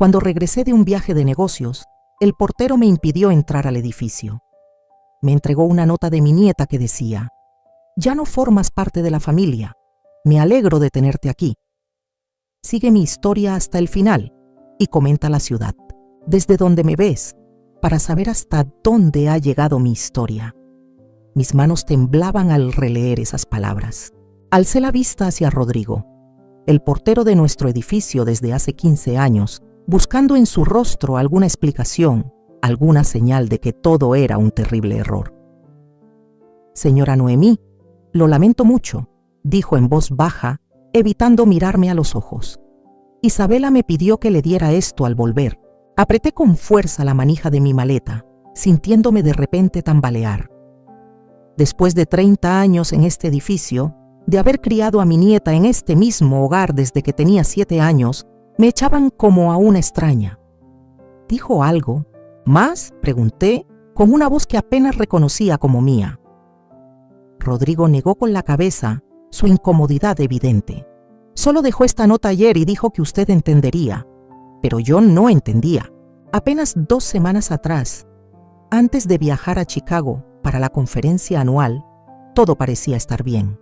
Cuando regresé de un viaje de negocios, el portero me impidió entrar al edificio. Me entregó una nota de mi nieta que decía: «Ya no formas parte de la familia. Me alegro de tenerte aquí». Sigue mi historia hasta el final y comenta la ciudad, desde donde me ves, para saber hasta dónde ha llegado mi historia. Mis manos temblaban al releer esas palabras. Alcé la vista hacia Rodrigo, el portero de nuestro edificio desde hace 15 años, buscando en su rostro alguna explicación, alguna señal de que todo era un terrible error. «Señora Noemí, lo lamento mucho», dijo en voz baja, evitando mirarme a los ojos. «Isabela me pidió que le diera esto al volver». Apreté con fuerza la manija de mi maleta, sintiéndome de repente tambalear. Después de 30 años en este edificio, de haber criado a mi nieta en este mismo hogar desde que tenía 7 años, me echaban como a una extraña. ¿Dijo algo? ¿Más?, pregunté, con una voz que apenas reconocía como mía. Rodrigo negó con la cabeza, su incomodidad evidente. «Solo dejó esta nota ayer y dijo que usted entendería». Pero yo no entendía. Apenas 2 semanas atrás, antes de viajar a Chicago para la conferencia anual, todo parecía estar bien.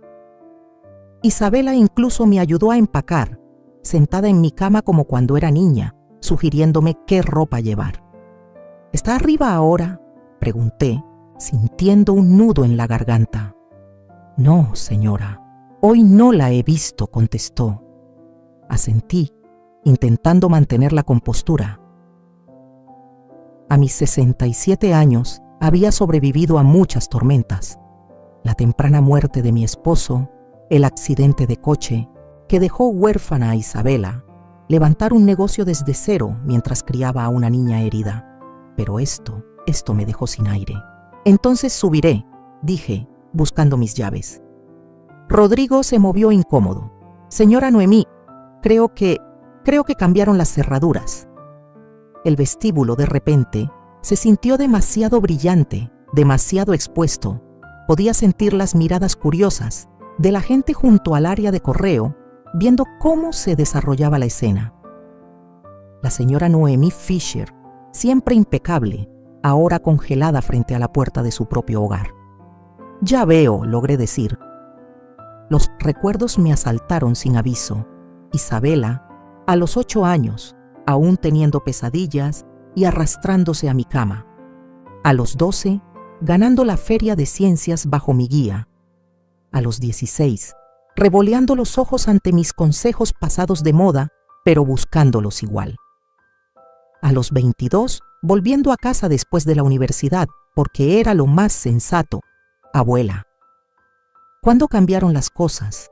Isabela incluso me ayudó a empacar, sentada en mi cama como cuando era niña, sugiriéndome qué ropa llevar. «¿Está arriba ahora?», pregunté, sintiendo un nudo en la garganta. «No, señora, hoy no la he visto», contestó. Asentí, intentando mantener la compostura. A mis 67 años había sobrevivido a muchas tormentas. La temprana muerte de mi esposo, el accidente de coche que dejó huérfana a Isabela, levantar un negocio desde cero mientras criaba a una niña herida. Pero esto me dejó sin aire. «Entonces subiré», dije, buscando mis llaves. Rodrigo se movió incómodo. «Señora Noemí, creo que cambiaron las cerraduras». El vestíbulo, de repente, se sintió demasiado brillante, demasiado expuesto. Podía sentir las miradas curiosas de la gente junto al área de correo, viendo cómo se desarrollaba la escena. La señora Noemí Fisher, siempre impecable, ahora congelada frente a la puerta de su propio hogar. «Ya veo», logré decir. Los recuerdos me asaltaron sin aviso. Isabela, a los 8 años, aún teniendo pesadillas y arrastrándose a mi cama. A los 12, ganando la feria de ciencias bajo mi guía. A los 16, revoleando los ojos ante mis consejos pasados de moda, pero buscándolos igual. A los 22, volviendo a casa después de la universidad, porque era lo más sensato. Abuela. ¿Cuándo cambiaron las cosas?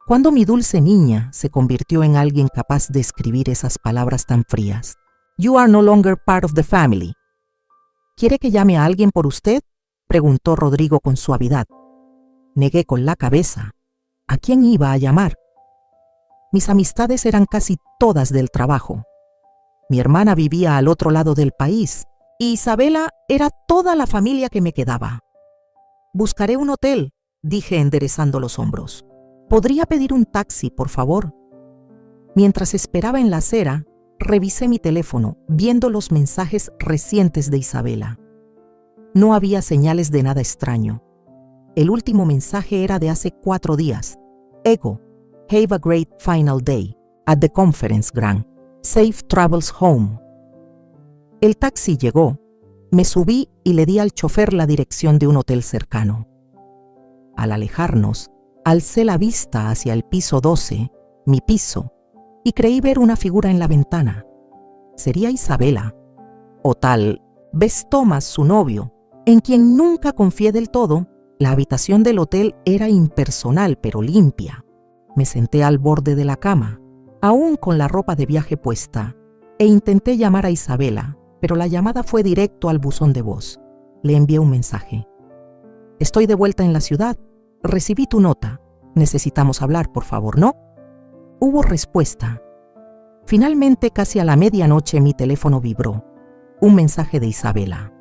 ¿Cuándo mi dulce niña se convirtió en alguien capaz de escribir esas palabras tan frías? «You are no longer part of the family». «¿Quiere que llame a alguien por usted?», preguntó Rodrigo con suavidad. Negué con la cabeza. ¿A quién iba a llamar? Mis amistades eran casi todas del trabajo. Mi hermana vivía al otro lado del país y Isabela era toda la familia que me quedaba. «Buscaré un hotel», dije enderezando los hombros. «¿Podría pedir un taxi, por favor?». Mientras esperaba en la acera, revisé mi teléfono, viendo los mensajes recientes de Isabela. No había señales de nada extraño. El último mensaje era de hace 4 días. «Ego, have a great final day at the conference ground. Safe travels home». El taxi llegó. Me subí y le di al chofer la dirección de un hotel cercano. Al alejarnos, alcé la vista hacia el piso 12, mi piso, y creí ver una figura en la ventana. ¿Sería Isabela? O tal vez Thomas, su novio, en quien nunca confié del todo. La habitación del hotel era impersonal pero limpia. Me senté al borde de la cama, aún con la ropa de viaje puesta, e intenté llamar a Isabela, pero la llamada fue directo al buzón de voz. Le envié un mensaje. «Estoy de vuelta en la ciudad. Recibí tu nota. Necesitamos hablar, por favor, ¿no?». Hubo respuesta. Finalmente, casi a la medianoche, mi teléfono vibró. Un mensaje de Isabela.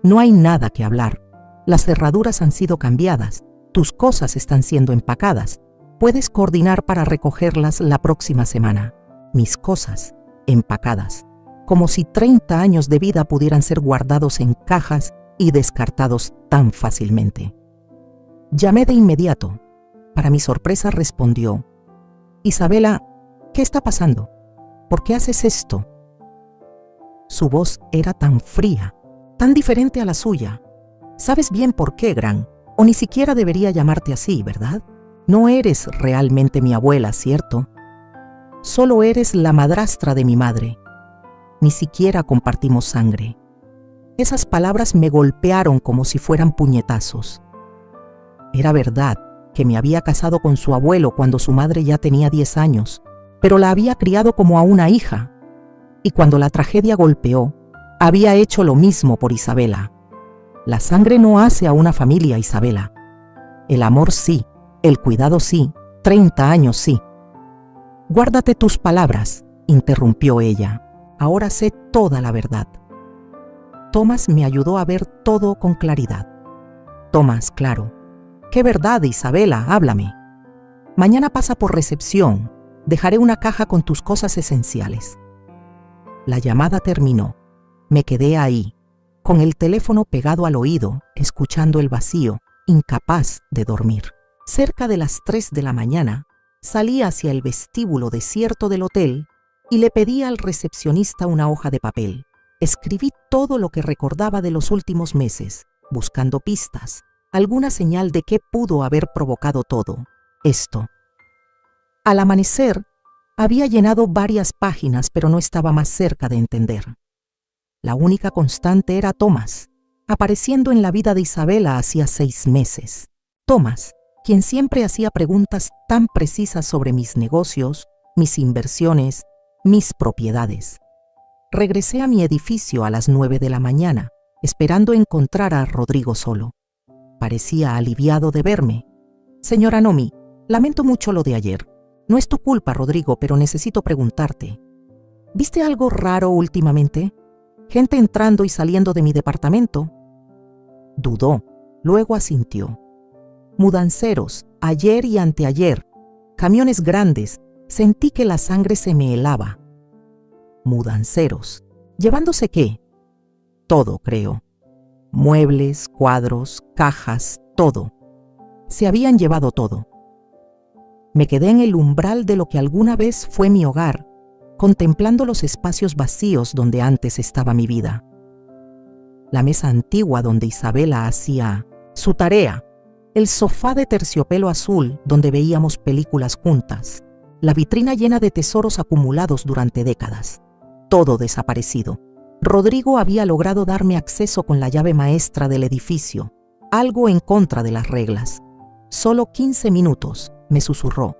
«No hay nada que hablar. Las cerraduras han sido cambiadas. Tus cosas están siendo empacadas. Puedes coordinar para recogerlas la próxima semana». Mis cosas. empacadas, como si 30 años de vida pudieran ser guardados en cajas y descartados tan fácilmente. Llamé de inmediato. Para mi sorpresa respondió: Isabela, ¿qué está pasando? ¿Por qué haces esto? Su voz era tan fría, tan diferente a la suya. Sabes bien por qué, Gran, o ni siquiera debería llamarte así, ¿verdad? No eres realmente mi abuela, ¿cierto? Solo eres la madrastra de mi madre. Ni siquiera compartimos sangre. Esas palabras me golpearon como si fueran puñetazos. Era verdad que me había casado con su abuelo cuando su madre ya tenía 10 años, pero la había criado como a una hija. Y cuando la tragedia golpeó, había hecho lo mismo por Isabela. La sangre no hace a una familia, Isabela. El amor sí, el cuidado sí, 30 años sí. Guárdate tus palabras, interrumpió ella. Ahora sé toda la verdad. Tomás me ayudó a ver todo con claridad. Tomás, claro. ¿Qué verdad, Isabela? Háblame. Mañana pasa por recepción. Dejaré una caja con tus cosas esenciales. La llamada terminó. Me quedé ahí, con el teléfono pegado al oído, escuchando el vacío, incapaz de dormir. Cerca de las 3 de la mañana, salí hacia el vestíbulo desierto del hotel y le pedí al recepcionista una hoja de papel. Escribí todo lo que recordaba de los últimos meses, buscando pistas, alguna señal de qué pudo haber provocado todo esto. Al amanecer, había llenado varias páginas, pero no estaba más cerca de entender. La única constante era Tomás, apareciendo en la vida de Isabela hacía 6 meses. Tomás, quien siempre hacía preguntas tan precisas sobre mis negocios, mis inversiones, mis propiedades. Regresé a mi edificio a las 9 de la mañana, esperando encontrar a Rodrigo solo. Parecía aliviado de verme. Señora Nomi, lamento mucho lo de ayer. No es tu culpa, Rodrigo, pero necesito preguntarte. ¿Viste algo raro últimamente? ¿Gente entrando y saliendo de mi departamento? Dudó, luego asintió. Mudanceros, ayer y anteayer. Camiones grandes. Sentí que la sangre se me helaba. Mudanceros. ¿Llevándose qué? Todo, creo. Muebles, cuadros, cajas, todo. Se habían llevado todo. Me quedé en el umbral de lo que alguna vez fue mi hogar, contemplando los espacios vacíos donde antes estaba mi vida. La mesa antigua donde Isabela hacía su tarea, el sofá de terciopelo azul donde veíamos películas juntas, la vitrina llena de tesoros acumulados durante décadas. Todo desaparecido. Rodrigo había logrado darme acceso con la llave maestra del edificio, algo en contra de las reglas. Solo 15 minutos, me susurró,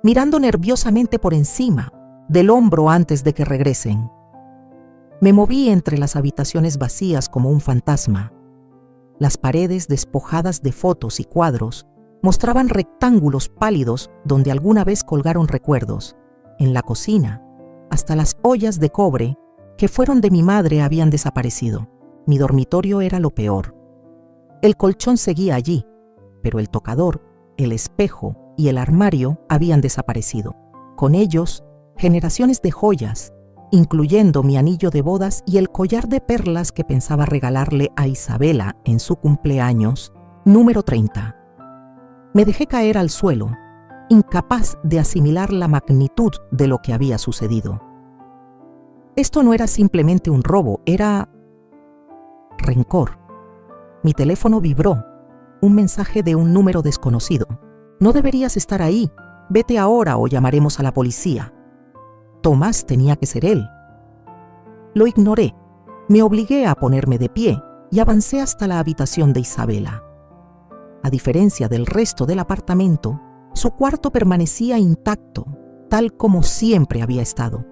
mirando nerviosamente por encima, del hombro antes de que regresen. Me moví entre las habitaciones vacías como un fantasma. Las paredes despojadas de fotos y cuadros mostraban rectángulos pálidos donde alguna vez colgaron recuerdos. En la cocina, hasta las ollas de cobre que fueron de mi madre habían desaparecido. Mi dormitorio era lo peor. El colchón seguía allí, pero el tocador, el espejo y el armario habían desaparecido. Con ellos, generaciones de joyas, incluyendo mi anillo de bodas y el collar de perlas que pensaba regalarle a Isabela en su cumpleaños, número 30. Me dejé caer al suelo, incapaz de asimilar la magnitud de lo que había sucedido. Esto no era simplemente un robo, era rencor. Mi teléfono vibró, un mensaje de un número desconocido. No deberías estar ahí, vete ahora o llamaremos a la policía. Tomás tenía que ser él. Lo ignoré, me obligué a ponerme de pie y avancé hasta la habitación de Isabela. A diferencia del resto del apartamento, su cuarto permanecía intacto, tal como siempre había estado.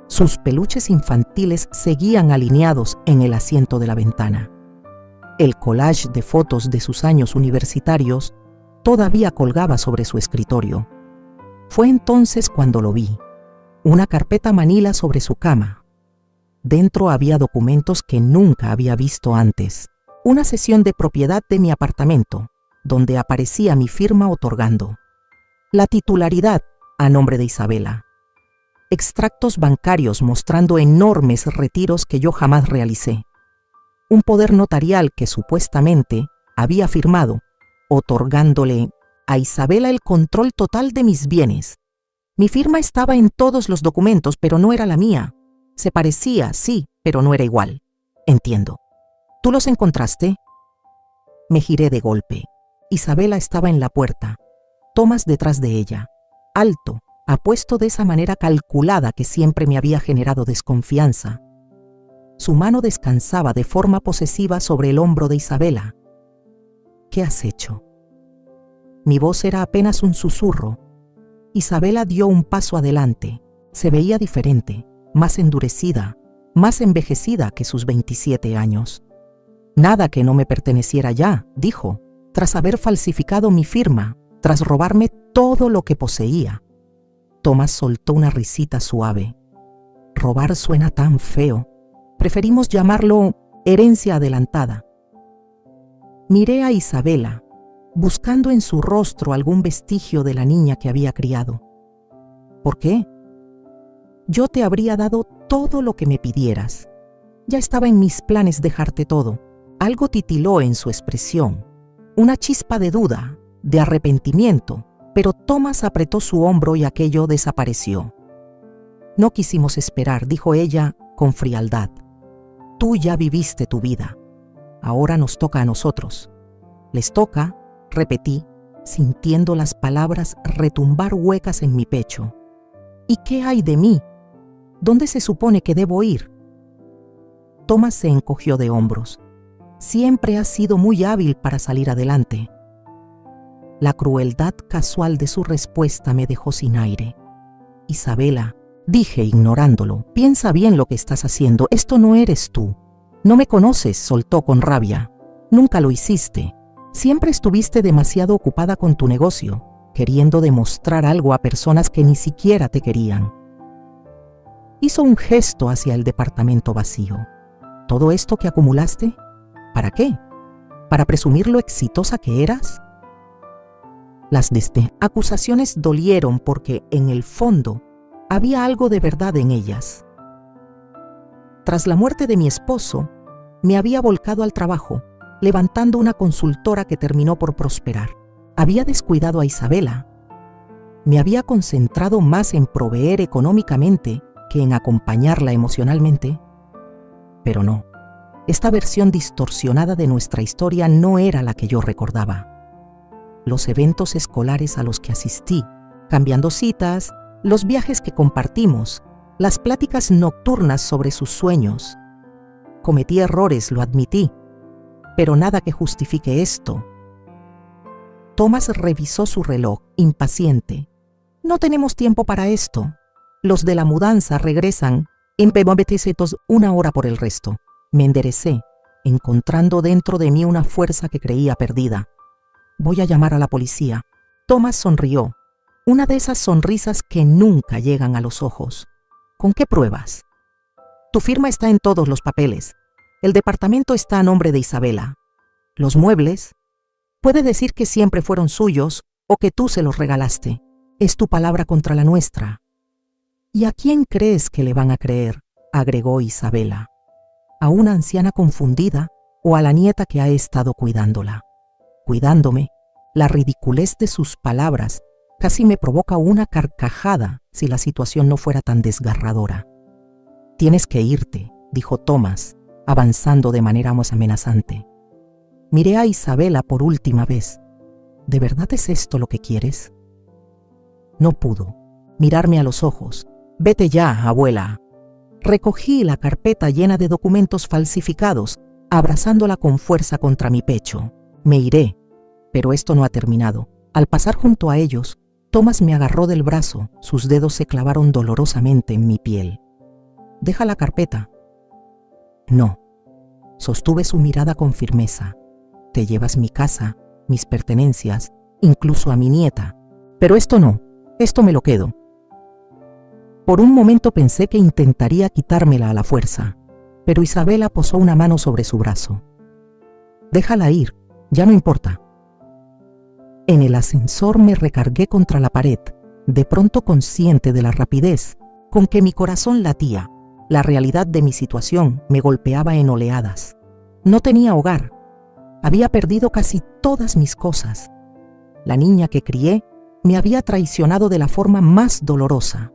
Sus peluches infantiles seguían alineados en el asiento de la ventana. El collage de fotos de sus años universitarios todavía colgaba sobre su escritorio. Fue entonces cuando lo vi. Una carpeta manila sobre su cama. Dentro había documentos que nunca había visto antes. Una cesión de propiedad de mi apartamento, donde aparecía mi firma otorgando la titularidad a nombre de Isabela. extractos bancarios mostrando enormes retiros que yo jamás realicé, un poder notarial que supuestamente había firmado, otorgándole a Isabela el control total de mis bienes. Mi firma estaba en todos los documentos, pero no era la mía. Se parecía, sí, pero no era igual. Entiendo. ¿Tú los encontraste? Me giré de golpe. Isabela estaba en la puerta, Tomás detrás de ella, alto, apuesto de esa manera calculada que siempre me había generado desconfianza. Su mano descansaba de forma posesiva sobre el hombro de Isabela. ¿Qué has hecho? Mi voz era apenas un susurro. Isabela dio un paso adelante. Se veía diferente, más endurecida, más envejecida que sus 27 años. Nada que no me perteneciera ya, dijo, tras haber falsificado mi firma, tras robarme todo lo que poseía. Tomás soltó una risita suave. Robar suena tan feo. Preferimos llamarlo herencia adelantada. Miré a Isabela, buscando en su rostro algún vestigio de la niña que había criado. ¿Por qué? Yo te habría dado todo lo que me pidieras. Ya estaba en mis planes dejarte todo. Algo titiló en su expresión, una chispa de duda, de arrepentimiento, pero Tomás apretó su hombro y aquello desapareció. No quisimos esperar, dijo ella con frialdad. Tú ya viviste tu vida. Ahora nos toca a nosotros. Les toca, repetí, sintiendo las palabras retumbar huecas en mi pecho. ¿Y qué hay de mí? ¿Dónde se supone que debo ir? Tomás se encogió de hombros. Siempre has sido muy hábil para salir adelante. La crueldad casual de su respuesta me dejó sin aire. Isabela, dije ignorándolo, piensa bien lo que estás haciendo. Esto no eres tú. No me conoces, soltó con rabia. Nunca lo hiciste. Siempre estuviste demasiado ocupada con tu negocio, queriendo demostrar algo a personas que ni siquiera te querían. Hizo un gesto hacia el departamento vacío. ¿Todo esto que acumulaste? ¿Para qué? ¿Para presumir lo exitosa que eras? Las acusaciones dolieron porque, en el fondo, había algo de verdad en ellas. Tras la muerte de mi esposo, me había volcado al trabajo, levantando una consultora que terminó por prosperar. Había descuidado a Isabela. Me había concentrado más en proveer económicamente que en acompañarla emocionalmente. Pero no, esta versión distorsionada de nuestra historia no era la que yo recordaba. Los eventos escolares a los que asistí, cambiando citas, los viajes que compartimos, las pláticas nocturnas sobre sus sueños. Cometí errores, lo admití, pero nada que justifique esto. Tomás revisó su reloj, impaciente. No tenemos tiempo para esto. Los de la mudanza regresan en 1 hora por el resto. Me enderecé, encontrando dentro de mí una fuerza que creía perdida. Voy a llamar a la policía. Tomás sonrió, una de esas sonrisas que nunca llegan a los ojos. ¿Con qué pruebas? Tu firma está en todos los papeles. El departamento está a nombre de Isabela. Los muebles, puede decir que siempre fueron suyos o que tú se los regalaste. Es tu palabra contra la nuestra. ¿Y a quién crees que le van a creer?, agregó Isabela. ¿A una anciana confundida o a la nieta que ha estado cuidándola? Cuidándome. La ridiculez de sus palabras casi me provoca una carcajada si la situación no fuera tan desgarradora. Tienes que irte, dijo Tomás, avanzando de manera más amenazante. Miré a Isabela por última vez. ¿De verdad es esto lo que quieres? No pudo mirarme a los ojos. Vete ya, abuela. Recogí la carpeta llena de documentos falsificados, abrazándola con fuerza contra mi pecho. Me iré, pero esto no ha terminado. Al pasar junto a ellos, Tomás me agarró del brazo, sus dedos se clavaron dolorosamente en mi piel. Deja la carpeta. No. Sostuve su mirada con firmeza. Te llevas mi casa, mis pertenencias, incluso a mi nieta. Pero esto no, esto me lo quedo. Por un momento pensé que intentaría quitármela a la fuerza, pero Isabela posó una mano sobre su brazo. Déjala ir, ya no importa. En el ascensor me recargué contra la pared, de pronto consciente de la rapidez con que mi corazón latía. La realidad de mi situación me golpeaba en oleadas. No tenía hogar. Había perdido casi todas mis cosas. La niña que crié me había traicionado de la forma más dolorosa.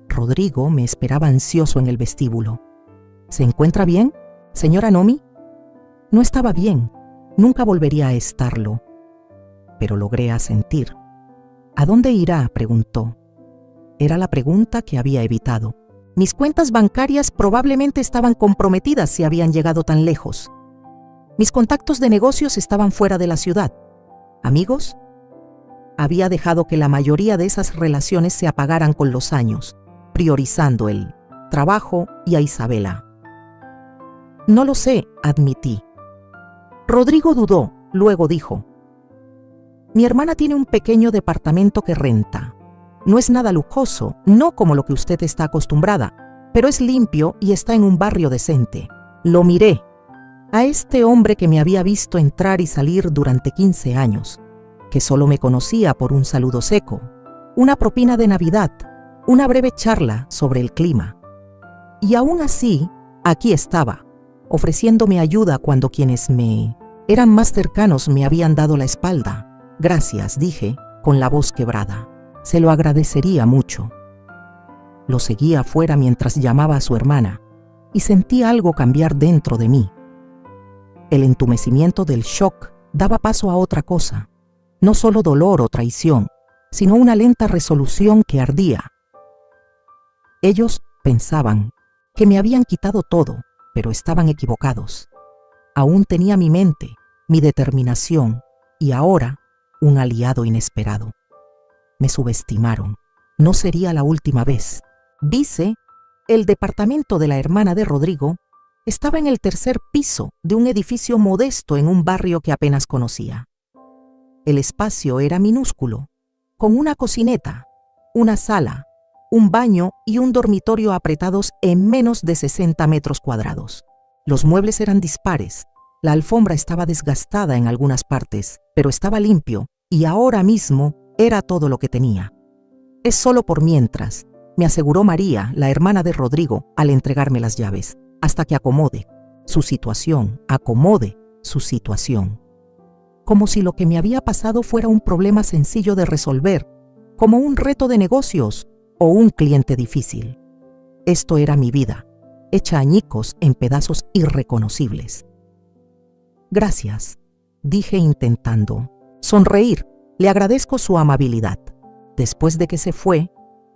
Rodrigo me esperaba ansioso en el vestíbulo. ¿Se encuentra bien, señora Nomi? No estaba bien. Nunca volvería a estarlo. Pero logré asentir. ¿A dónde irá?, preguntó. Era la pregunta que había evitado. Mis cuentas bancarias probablemente estaban comprometidas si habían llegado tan lejos. Mis contactos de negocios estaban fuera de la ciudad. ¿Amigos? Había dejado que la mayoría de esas relaciones se apagaran con los años, priorizando el trabajo y a Isabela. No lo sé, admití. Rodrigo dudó, luego dijo: mi hermana tiene un pequeño departamento que renta. No es nada lujoso, no como lo que usted está acostumbrada, pero es limpio y está en un barrio decente. Lo miré. A este hombre que me había visto entrar y salir durante 15 años, que solo me conocía por un saludo seco, una propina de Navidad, una breve charla sobre el clima. Y aún así, aquí estaba, ofreciéndome ayuda cuando quienes me eran más cercanos me habían dado la espalda. Gracias, dije, con la voz quebrada. Se lo agradecería mucho. Lo seguía afuera mientras llamaba a su hermana y sentí algo cambiar dentro de mí. El entumecimiento del shock daba paso a otra cosa, no solo dolor o traición, sino una lenta resolución que ardía. Ellos pensaban que me habían quitado todo, pero estaban equivocados. Aún tenía mi mente, mi determinación y ahora un aliado inesperado. Me subestimaron. No sería la última vez. Dice, el departamento de la hermana de Rodrigo estaba en el tercer piso de un edificio modesto en un barrio que apenas conocía. El espacio era minúsculo, con una cocineta, una sala, un baño y un dormitorio apretados en menos de 60 metros cuadrados. Los muebles eran dispares, la alfombra estaba desgastada en algunas partes, pero estaba limpio y ahora mismo era todo lo que tenía. Es solo por mientras, me aseguró María, la hermana de Rodrigo, al entregarme las llaves, hasta que acomode su situación. Como si lo que me había pasado fuera un problema sencillo de resolver, como un reto de negocios o un cliente difícil. Esto era mi vida, hecha añicos en pedazos irreconocibles. Gracias, dije intentando sonreír. Le agradezco su amabilidad. Después de que se fue,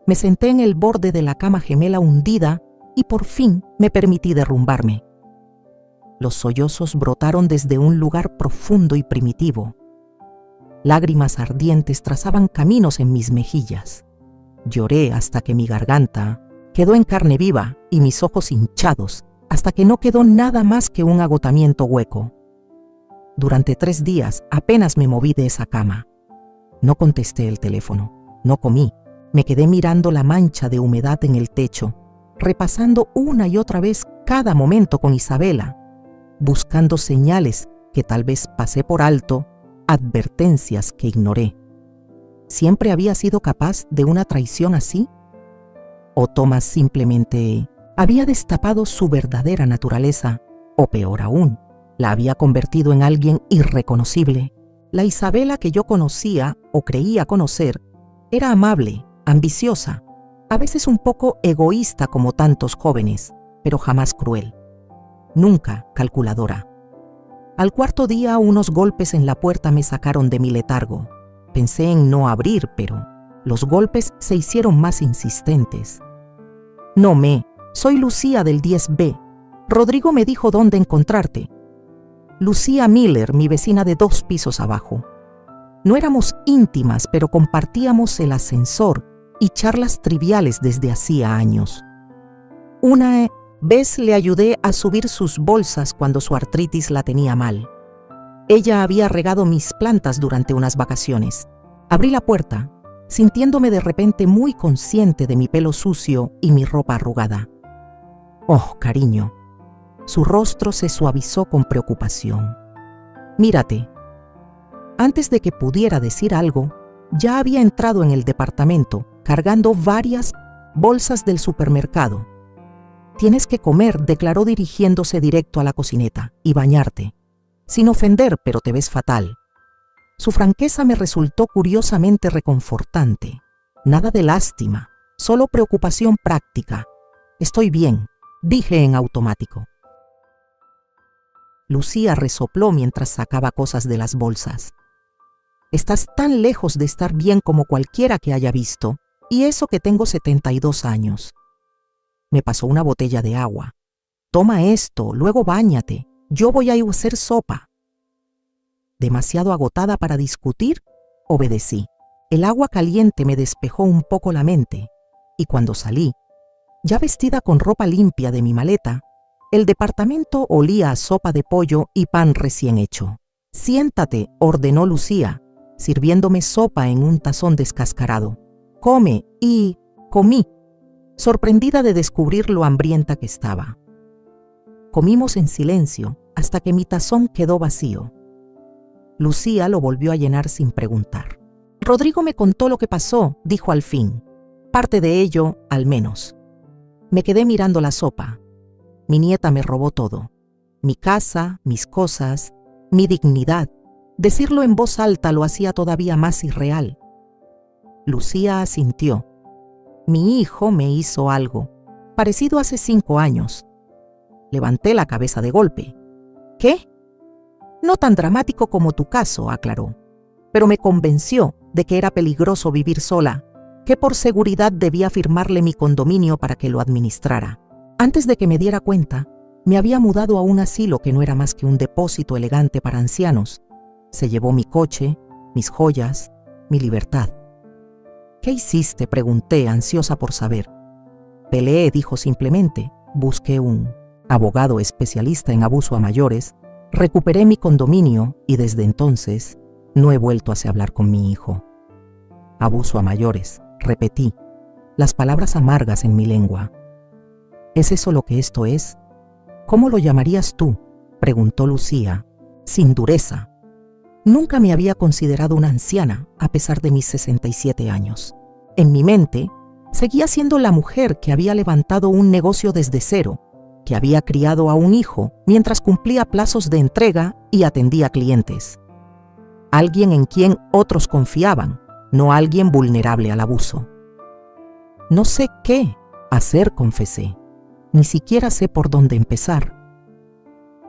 me senté en el borde de la cama gemela hundida y por fin me permití derrumbarme. Los sollozos brotaron desde un lugar profundo y primitivo. Lágrimas ardientes trazaban caminos en mis mejillas. Lloré hasta que mi garganta quedó en carne viva y mis ojos hinchados, hasta que no quedó nada más que un agotamiento hueco. Durante 3 días apenas me moví de esa cama. No contesté el teléfono, no comí, me quedé mirando la mancha de humedad en el techo, repasando una y otra vez cada momento con Isabela, buscando señales que tal vez pasé por alto, advertencias que ignoré. ¿Siempre había sido capaz de una traición así? ¿O Tomás simplemente había destapado su verdadera naturaleza? O peor aún, la había convertido en alguien irreconocible. La Isabela que yo conocía o creía conocer era amable, ambiciosa, a veces un poco egoísta como tantos jóvenes, pero jamás cruel. Nunca calculadora. Al 4.º día unos golpes en la puerta me sacaron de mi letargo. Pensé en no abrir, pero los golpes se hicieron más insistentes. No soy Lucía del 10B. Rodrigo me dijo dónde encontrarte. Lucía Miller, mi vecina de 2 pisos abajo. No éramos íntimas, pero compartíamos el ascensor y charlas triviales desde hacía años. Una vez le ayudé a subir sus bolsas cuando su artritis la tenía mal. Ella había regado mis plantas durante unas vacaciones. Abrí la puerta, sintiéndome de repente muy consciente de mi pelo sucio y mi ropa arrugada. Oh, cariño. Su rostro se suavizó con preocupación. Mírate. Antes de que pudiera decir algo, ya había entrado en el departamento, cargando varias bolsas del supermercado. Tienes que comer, declaró dirigiéndose directo a la cocineta, y bañarte. Sin ofender, pero te ves fatal. Su franqueza me resultó curiosamente reconfortante. Nada de lástima, solo preocupación práctica. Estoy bien, dije en automático. Lucía resopló mientras sacaba cosas de las bolsas. Estás tan lejos de estar bien como cualquiera que haya visto, y eso que tengo 72 años. Me pasó una botella de agua. Toma esto, luego báñate. Yo voy a hacer sopa. Demasiado agotada para discutir, obedecí. El agua caliente me despejó un poco la mente, y cuando salí, ya vestida con ropa limpia de mi maleta, el departamento olía a sopa de pollo y pan recién hecho. Siéntate, ordenó Lucía, sirviéndome sopa en un tazón descascarado. Come, y comí, sorprendida de descubrir lo hambrienta que estaba. Comimos en silencio hasta que mi tazón quedó vacío. Lucía lo volvió a llenar sin preguntar. Rodrigo me contó lo que pasó, dijo al fin. Parte de ello, al menos. Me quedé mirando la sopa. Mi nieta me robó todo. Mi casa, mis cosas, mi dignidad. Decirlo en voz alta lo hacía todavía más irreal. Lucía asintió. Mi hijo me hizo algo, parecido hace 5 años. Levanté la cabeza de golpe. ¿Qué? No tan dramático como tu caso, aclaró. Pero me convenció de que era peligroso vivir sola, que por seguridad debía firmarle mi condominio para que lo administrara. Antes de que me diera cuenta, me había mudado a un asilo que no era más que un depósito elegante para ancianos. Se llevó mi coche, mis joyas, mi libertad. ¿Qué hiciste?, pregunté, ansiosa por saber. Peleé, dijo simplemente. Busqué un abogado especialista en abuso a mayores, recuperé mi condominio y desde entonces no he vuelto a hablar con mi hijo. Abuso a mayores, repetí, las palabras amargas en mi lengua. ¿Es eso lo que esto es? ¿Cómo lo llamarías tú?, preguntó Lucía, sin dureza. Nunca me había considerado una anciana, a pesar de mis 67 años. En mi mente, seguía siendo la mujer que había levantado un negocio desde cero, que había criado a un hijo mientras cumplía plazos de entrega y atendía clientes. Alguien en quien otros confiaban, no alguien vulnerable al abuso. No sé qué hacer, confesé. Ni siquiera sé por dónde empezar.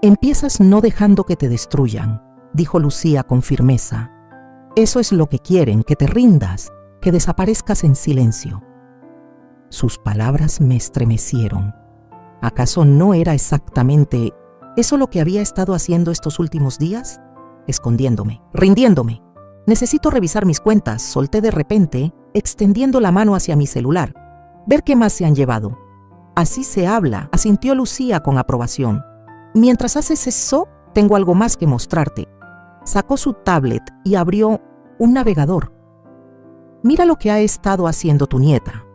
Empiezas no dejando que te destruyan, dijo Lucía con firmeza. Eso es lo que quieren, que te rindas, que desaparezcas en silencio. Sus palabras me estremecieron. ¿Acaso no era exactamente eso lo que había estado haciendo estos últimos días? Escondiéndome, rindiéndome. Necesito revisar mis cuentas, solté de repente, extendiendo la mano hacia mi celular. Ver qué más se han llevado. Así se habla, asintió Lucía con aprobación. Mientras haces eso, tengo algo más que mostrarte. Sacó su tablet y abrió un navegador. Mira lo que ha estado haciendo tu nieta.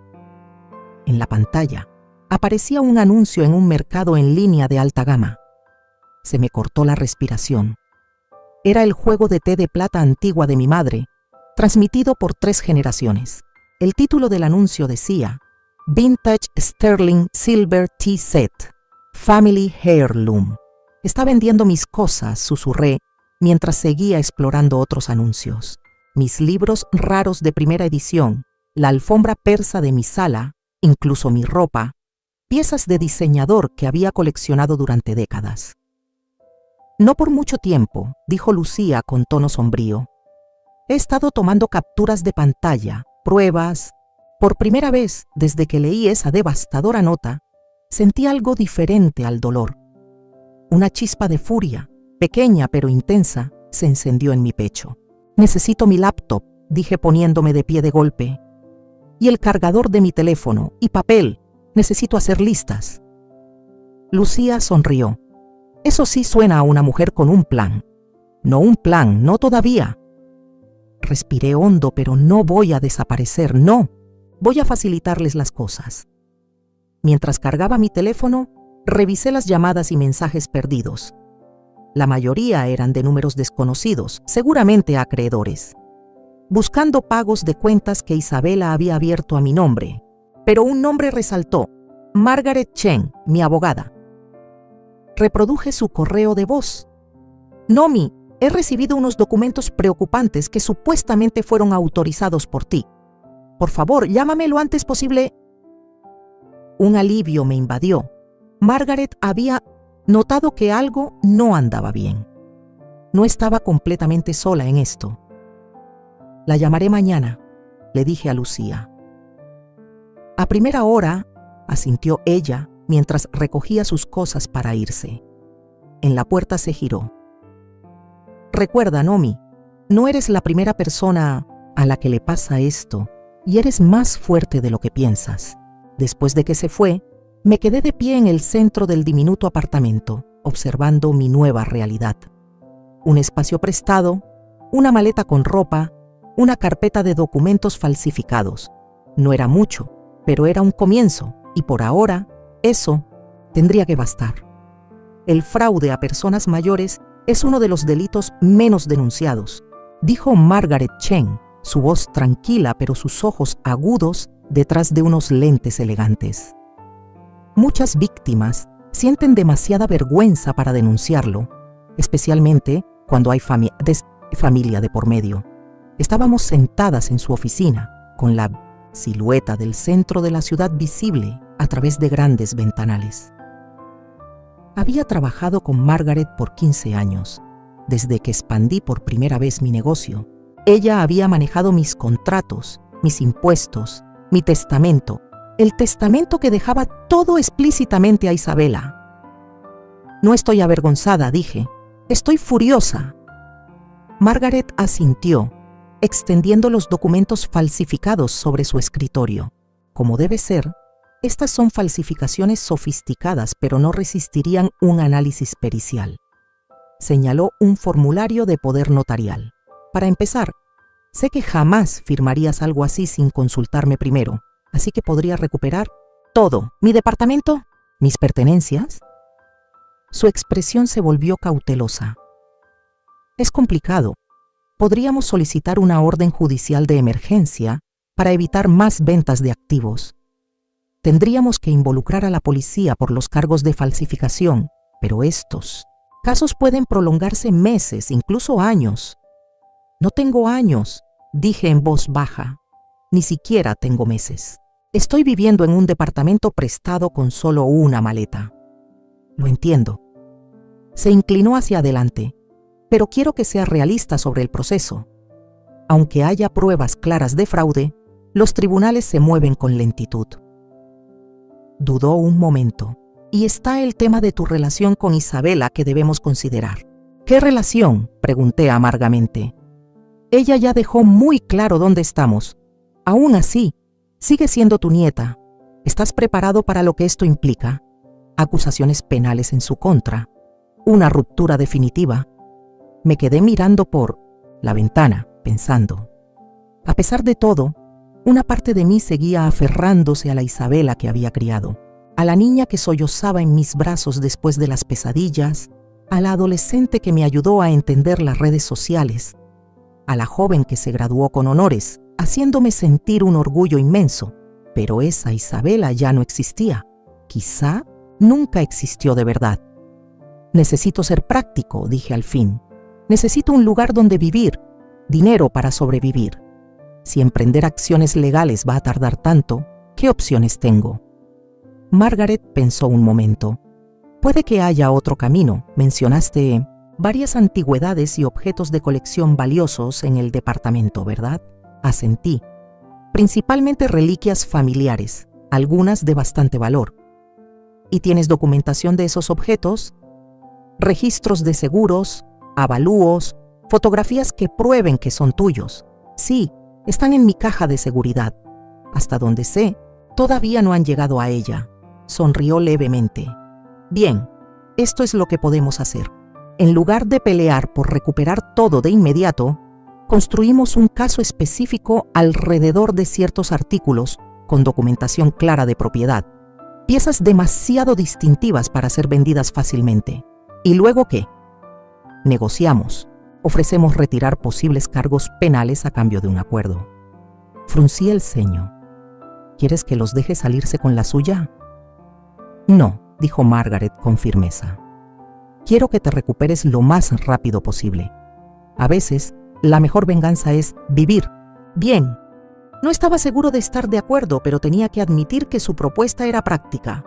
En la pantalla aparecía un anuncio en un mercado en línea de alta gama. Se me cortó la respiración. Era el juego de té de plata antigua de mi madre, transmitido por 3 generaciones. El título del anuncio decía: Vintage Sterling Silver Tea Set, Family Heirloom. Está vendiendo mis cosas, susurré, mientras seguía explorando otros anuncios. Mis libros raros de primera edición, la alfombra persa de mi sala, incluso mi ropa, piezas de diseñador que había coleccionado durante décadas. No por mucho tiempo, dijo Lucía con tono sombrío. He estado tomando capturas de pantalla, pruebas. Por primera vez, desde que leí esa devastadora nota, sentí algo diferente al dolor. Una chispa de furia, pequeña pero intensa, se encendió en mi pecho. Necesito mi laptop, dije poniéndome de pie de golpe. Y el cargador de mi teléfono, y papel. Necesito hacer listas. Lucía sonrió. Eso sí suena a una mujer con un plan. No un plan, no todavía. Respiré hondo, pero no voy a desaparecer, no. Voy a facilitarles las cosas. Mientras cargaba mi teléfono, revisé las llamadas y mensajes perdidos. La mayoría eran de números desconocidos, seguramente acreedores, buscando pagos de cuentas que Isabela había abierto a mi nombre. pero un nombre resaltó: Margaret Chen, mi abogada. Reproduje su correo de voz. Nomi, he recibido unos documentos preocupantes que supuestamente fueron autorizados por ti. Por favor, llámame lo antes posible. Un alivio me invadió. Margaret había notado que algo no andaba bien. No estaba completamente sola en esto. La llamaré mañana, le dije a Lucía. A primera hora, asintió ella mientras recogía sus cosas para irse. En la puerta se giró. Recuerda, Nomi, no eres la primera persona a la que le pasa esto y eres más fuerte de lo que piensas. Después de que se fue, me quedé de pie en el centro del diminuto apartamento, observando mi nueva realidad. Un espacio prestado, una maleta con ropa, una carpeta de documentos falsificados. No era mucho, pero era un comienzo, y por ahora, eso tendría que bastar. El fraude a personas mayores es uno de los delitos menos denunciados, dijo Margaret Chen, su voz tranquila pero sus ojos agudos detrás de unos lentes elegantes. Muchas víctimas sienten demasiada vergüenza para denunciarlo, especialmente cuando hay familia de por medio. Estábamos sentadas en su oficina, con la silueta del centro de la ciudad visible a través de grandes ventanales. Había trabajado con Margaret por 15 años, desde que expandí por primera vez mi negocio. Ella había manejado mis contratos, mis impuestos, mi testamento, el testamento que dejaba todo explícitamente a Isabela. No estoy avergonzada, dije. Estoy furiosa. Margaret asintió, extendiendo los documentos falsificados sobre su escritorio. Como debe ser, estas son falsificaciones sofisticadas, pero no resistirían un análisis pericial. Señaló un formulario de poder notarial. Para empezar, sé que jamás firmarías algo así sin consultarme primero, así que podría recuperar todo. ¿Mi departamento? ¿Mis pertenencias? Su expresión se volvió cautelosa. Es complicado. Podríamos solicitar una orden judicial de emergencia para evitar más ventas de activos. Tendríamos que involucrar a la policía por los cargos de falsificación, pero estos casos pueden prolongarse meses, incluso años. No tengo años, dije en voz baja. Ni siquiera tengo meses. Estoy viviendo en un departamento prestado con solo una maleta. Lo entiendo. Se inclinó hacia adelante, pero quiero que sea realista sobre el proceso. Aunque haya pruebas claras de fraude, los tribunales se mueven con lentitud. Dudó un momento. Y está el tema de tu relación con Isabela que debemos considerar. ¿Qué relación?, pregunté amargamente. Ella ya dejó muy claro dónde estamos. Aún así, sigue siendo tu nieta. ¿Estás preparado para lo que esto implica? Acusaciones penales en su contra. Una ruptura definitiva. Me quedé mirando por la ventana, pensando. A pesar de todo, una parte de mí seguía aferrándose a la Isabela que había criado, a la niña que sollozaba en mis brazos después de las pesadillas, a la adolescente que me ayudó a entender las redes sociales, a la joven que se graduó con honores, haciéndome sentir un orgullo inmenso. Pero esa Isabela ya no existía. Quizá nunca existió de verdad. Necesito ser práctico, dije al fin. Necesito un lugar donde vivir, dinero para sobrevivir. Si emprender acciones legales va a tardar tanto, ¿qué opciones tengo? Margaret pensó un momento. Puede que haya otro camino. Mencionaste varias antigüedades y objetos de colección valiosos en el departamento, ¿verdad? Asentí. Principalmente reliquias familiares, algunas de bastante valor. ¿Y tienes documentación de esos objetos? Registros de seguros, avalúos, fotografías que prueben que son tuyos. Sí, están en mi caja de seguridad. Hasta donde sé, todavía no han llegado a ella. Sonrió levemente. Bien, esto es lo que podemos hacer. En lugar de pelear por recuperar todo de inmediato, construimos un caso específico alrededor de ciertos artículos con documentación clara de propiedad. Piezas demasiado distintivas para ser vendidas fácilmente. ¿Y luego qué? Negociamos. Ofrecemos retirar posibles cargos penales a cambio de un acuerdo. Fruncí el ceño. ¿Quieres que los deje salirse con la suya? No, dijo Margaret con firmeza. Quiero que te recuperes lo más rápido posible. A veces, la mejor venganza es vivir. Bien. No estaba seguro de estar de acuerdo, pero tenía que admitir que su propuesta era práctica.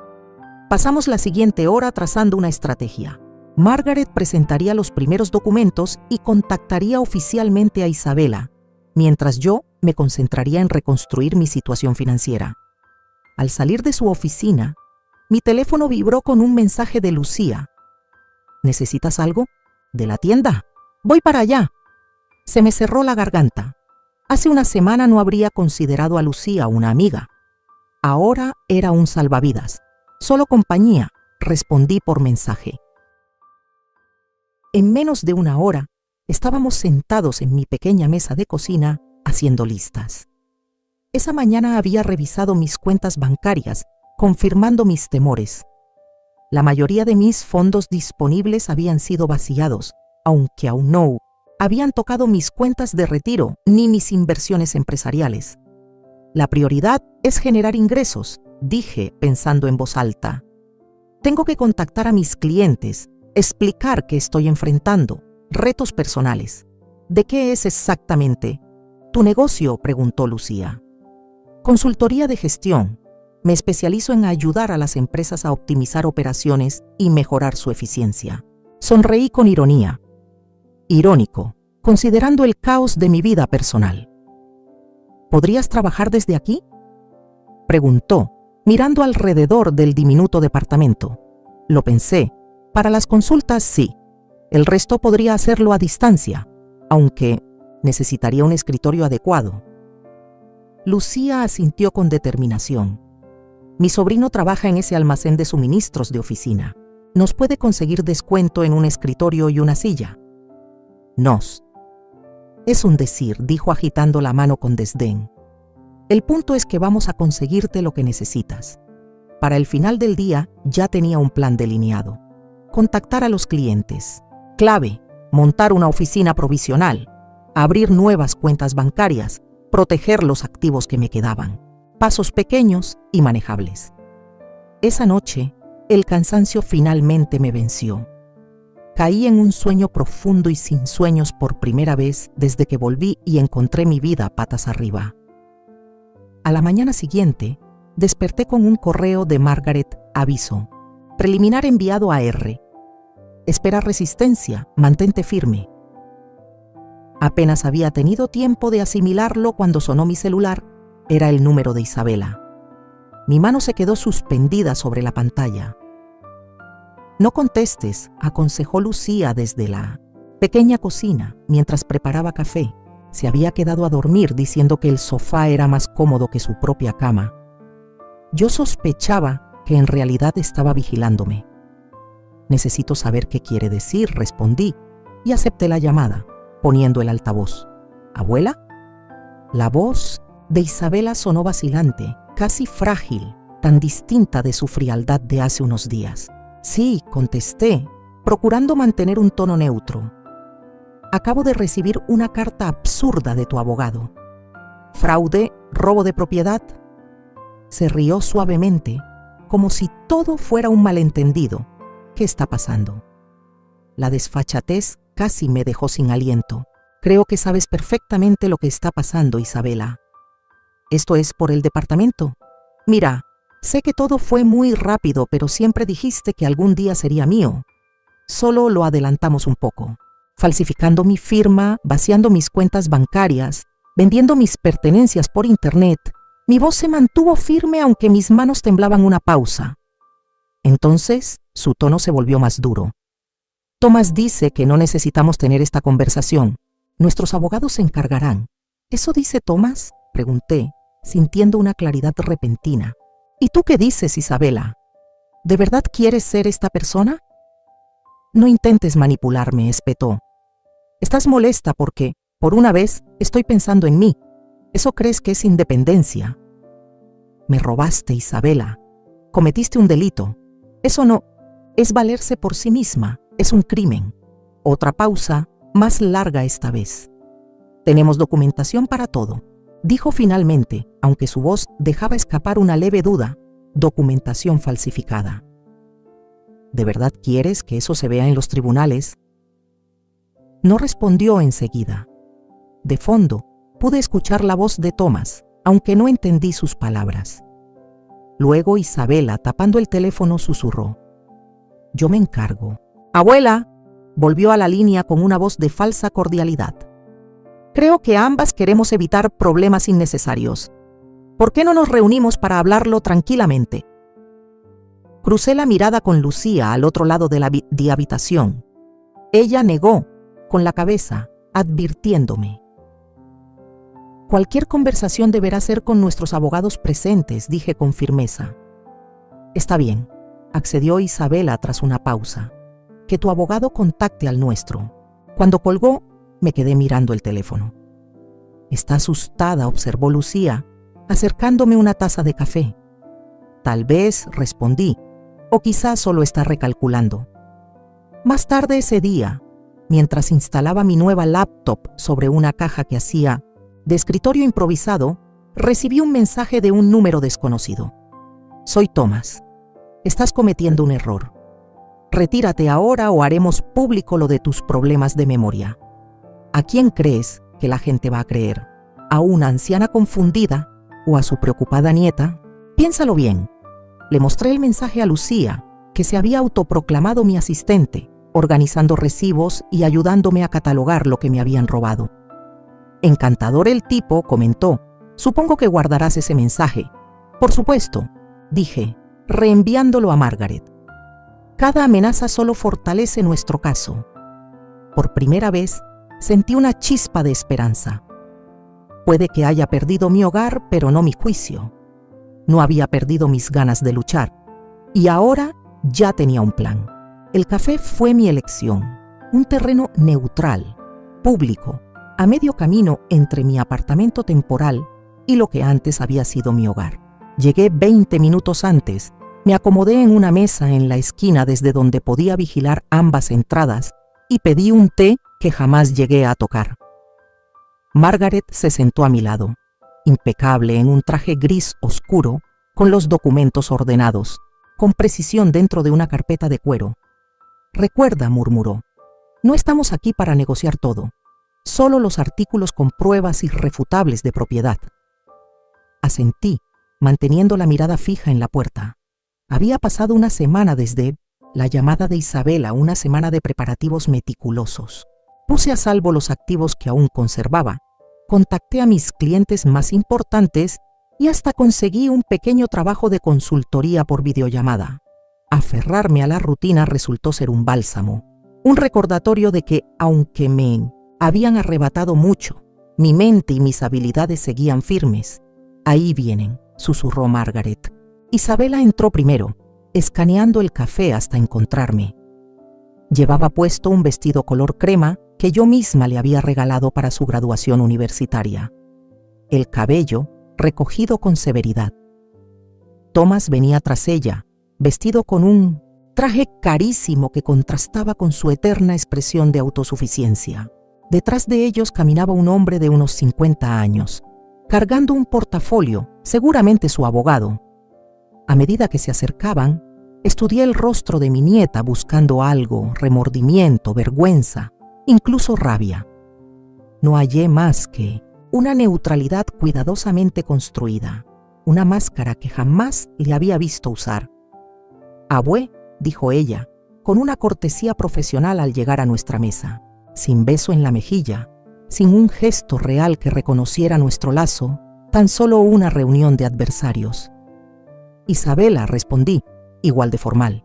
Pasamos la siguiente hora trazando una estrategia. Margaret presentaría los primeros documentos y contactaría oficialmente a Isabela, mientras yo me concentraría en reconstruir mi situación financiera. Al salir de su oficina, mi teléfono vibró con un mensaje de Lucía. ¿Necesitas algo? ¿De la tienda? Voy para allá. Se me cerró la garganta. Hace una semana no habría considerado a Lucía una amiga. Ahora era un salvavidas. Solo compañía, respondí por mensaje. En menos de una hora, estábamos sentados en mi pequeña mesa de cocina haciendo listas. Esa mañana había revisado mis cuentas bancarias, confirmando mis temores. La mayoría de mis fondos disponibles habían sido vaciados, aunque aún no habían tocado mis cuentas de retiro ni mis inversiones empresariales. La prioridad es generar ingresos, dije pensando en voz alta. Tengo que contactar a mis clientes, explicar qué estoy enfrentando, retos personales. ¿De qué es exactamente? ¿Tu negocio?, preguntó Lucía. Consultoría de gestión. Me especializo en ayudar a las empresas a optimizar operaciones y mejorar su eficiencia. Sonreí con ironía. Irónico, considerando el caos de mi vida personal. ¿Podrías trabajar desde aquí?, preguntó, mirando alrededor del diminuto departamento. Lo pensé. Para las consultas, sí. El resto podría hacerlo a distancia, aunque necesitaría un escritorio adecuado. Lucía asintió con determinación. Mi sobrino trabaja en ese almacén de suministros de oficina. Nos puede conseguir descuento en un escritorio y una silla. Nos. Es un decir, dijo agitando la mano con desdén. El punto es que vamos a conseguirte lo que necesitas. Para el final del día ya tenía un plan delineado. Contactar a los clientes. Clave, montar una oficina provisional. Abrir nuevas cuentas bancarias. Proteger los activos que me quedaban. Pasos pequeños y manejables. Esa noche, el cansancio finalmente me venció. Caí en un sueño profundo y sin sueños por primera vez desde que volví y encontré mi vida patas arriba. A la mañana siguiente, desperté con un correo de Margaret, aviso. Preliminar enviado a R. Espera resistencia, mantente firme. Apenas había tenido tiempo de asimilarlo cuando sonó mi celular. Era el número de Isabela. Mi mano se quedó suspendida sobre la pantalla. No contestes, aconsejó Lucía desde la pequeña cocina mientras preparaba café. Se había quedado a dormir diciendo que el sofá era más cómodo que su propia cama. Yo sospechaba que en realidad estaba vigilándome. Necesito saber qué quiere decir, respondí, y acepté la llamada, poniendo el altavoz. ¿Abuela? La voz de Isabela sonó vacilante, casi frágil, tan distinta de su frialdad de hace unos días. Sí, contesté, procurando mantener un tono neutro. Acabo de recibir una carta absurda de tu abogado. ¿Fraude? ¿Robo de propiedad? Se rió suavemente, como si todo fuera un malentendido. ¿Qué está pasando? La desfachatez casi me dejó sin aliento. Creo que sabes perfectamente lo que está pasando, Isabela. ¿Esto es por el departamento? Mira, sé que todo fue muy rápido, pero siempre dijiste que algún día sería mío. Solo lo adelantamos un poco. Falsificando mi firma, vaciando mis cuentas bancarias, vendiendo mis pertenencias por internet, mi voz se mantuvo firme aunque mis manos temblaban una pausa. Entonces, su tono se volvió más duro. Thomas dice que no necesitamos tener esta conversación. Nuestros abogados se encargarán. ¿Eso dice Thomas?, pregunté, sintiendo una claridad repentina. ¿Y tú qué dices, Isabela? ¿De verdad quieres ser esta persona? No intentes manipularme, espetó. Estás molesta porque, por una vez, estoy pensando en mí. ¿Eso crees que es independencia? Me robaste, Isabela. Cometiste un delito. Eso no. Es valerse por sí misma. Es un crimen. Otra pausa, más larga esta vez. Tenemos documentación para todo. dijo finalmente, aunque su voz dejaba escapar una leve duda. Documentación falsificada. ¿De verdad quieres que eso se vea en los tribunales? No respondió enseguida. De fondo, pude escuchar la voz de Thomas, aunque no entendí sus palabras. Luego Isabela, tapando el teléfono, susurró: «Yo me encargo». «Abuela», volvió a la línea con una voz de falsa cordialidad. «Creo que ambas queremos evitar problemas innecesarios. ¿Por qué no nos reunimos para hablarlo tranquilamente?» Crucé la mirada con Lucía al otro lado de la habitación. Ella negó con la cabeza, advirtiéndome. «Cualquier conversación deberá ser con nuestros abogados presentes», dije con firmeza. «Está bien», accedió Isabela tras una pausa. «Que tu abogado contacte al nuestro». Cuando colgó, me quedé mirando el teléfono. «Está asustada», observó Lucía, acercándome una taza de café. «Tal vez», respondí, «o quizás solo está recalculando». Más tarde ese día, mientras instalaba mi nueva laptop sobre una caja que hacía de escritorio improvisado, recibí un mensaje de un número desconocido. «Soy Thomas. Estás cometiendo un error. Retírate ahora o haremos público lo de tus problemas de memoria». ¿A quién crees que la gente va a creer? ¿A una anciana confundida o a su preocupada nieta? Piénsalo bien. Le mostré el mensaje a Lucía, que se había autoproclamado mi asistente, organizando recibos y ayudándome a catalogar lo que me habían robado. «Encantador el tipo», comentó. «Supongo que guardarás ese mensaje». «Por supuesto», dije, reenviándolo a Margaret. «Cada amenaza solo fortalece nuestro caso». Por primera vez, sentí una chispa de esperanza. Puede que haya perdido mi hogar, pero no mi juicio. No había perdido mis ganas de luchar. Y ahora ya tenía un plan. El café fue mi elección. Un terreno neutral, público, a medio camino entre mi apartamento temporal y lo que antes había sido mi hogar. Llegué 20 minutos antes, me acomodé en una mesa en la esquina desde donde podía vigilar ambas entradas y pedí un té que jamás llegué a tocar. Margaret se sentó a mi lado, impecable en un traje gris oscuro, con los documentos ordenados, con precisión dentro de una carpeta de cuero. «Recuerda», murmuró, «no estamos aquí para negociar todo, solo los artículos con pruebas irrefutables de propiedad». Asentí, manteniendo la mirada fija en la puerta. Había pasado una semana desde la llamada de Isabela, una semana de preparativos meticulosos. Puse a salvo los activos que aún conservaba, contacté a mis clientes más importantes y hasta conseguí un pequeño trabajo de consultoría por videollamada. Aferrarme a la rutina resultó ser un bálsamo, un recordatorio de que, aunque me habían arrebatado mucho, mi mente y mis habilidades seguían firmes. «Ahí vienen», susurró Margaret. Isabela entró primero, escaneando el café hasta encontrarme. Llevaba puesto un vestido color crema que yo misma le había regalado para su graduación universitaria. El cabello recogido con severidad. Thomas venía tras ella, vestido con un traje carísimo que contrastaba con su eterna expresión de autosuficiencia. Detrás de ellos caminaba un hombre de unos 50 años, cargando un portafolio, seguramente su abogado. A medida que se acercaban, estudié el rostro de mi nieta buscando algo, remordimiento, vergüenza, incluso rabia. No hallé más que una neutralidad cuidadosamente construida, una máscara que jamás le había visto usar. «Abue», dijo ella, con una cortesía profesional al llegar a nuestra mesa, sin beso en la mejilla, sin un gesto real que reconociera nuestro lazo, tan solo una reunión de adversarios. «Isabela», respondí, igual de formal.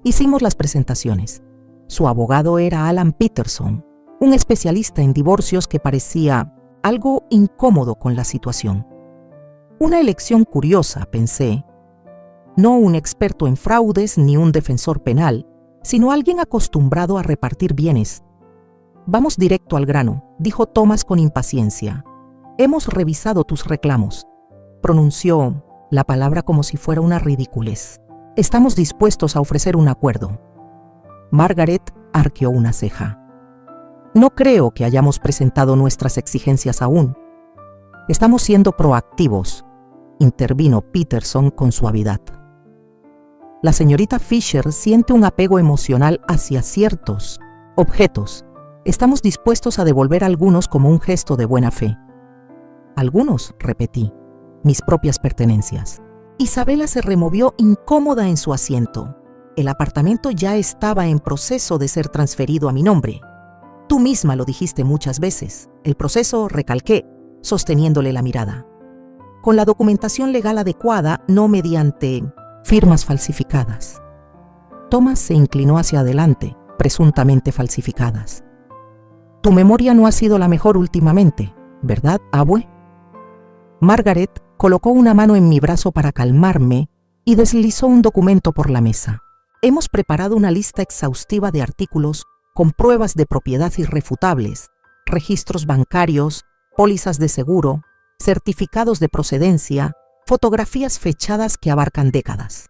Hicimos las presentaciones. Su abogado era Alan Peterson, un especialista en divorcios que parecía algo incómodo con la situación. Una elección curiosa, pensé. No un experto en fraudes ni un defensor penal, sino alguien acostumbrado a repartir bienes. «Vamos directo al grano», dijo Thomas con impaciencia. «Hemos revisado tus reclamos». Pronunció la palabra como si fuera una ridiculez. «Estamos dispuestos a ofrecer un acuerdo». Margaret arqueó una ceja. «No creo que hayamos presentado nuestras exigencias aún». Estamos siendo proactivos, intervino Peterson con suavidad. La señorita Fisher siente un apego emocional hacia ciertos objetos. Estamos dispuestos a devolver algunos como un gesto de buena fe. Algunos, repetí, mis propias pertenencias. Isabela se removió incómoda en su asiento. El apartamento ya estaba en proceso de ser transferido a mi nombre. Tú misma lo dijiste muchas veces. El proceso, recalqué, sosteniéndole la mirada. Con la documentación legal adecuada, no mediante firmas falsificadas. Thomas se inclinó hacia adelante, presuntamente falsificadas. Tu memoria no ha sido la mejor últimamente, ¿verdad, abue? Margaret colocó una mano en mi brazo para calmarme y deslizó un documento por la mesa. Hemos preparado una lista exhaustiva de artículos con pruebas de propiedad irrefutables, registros bancarios, pólizas de seguro, certificados de procedencia, fotografías fechadas que abarcan décadas.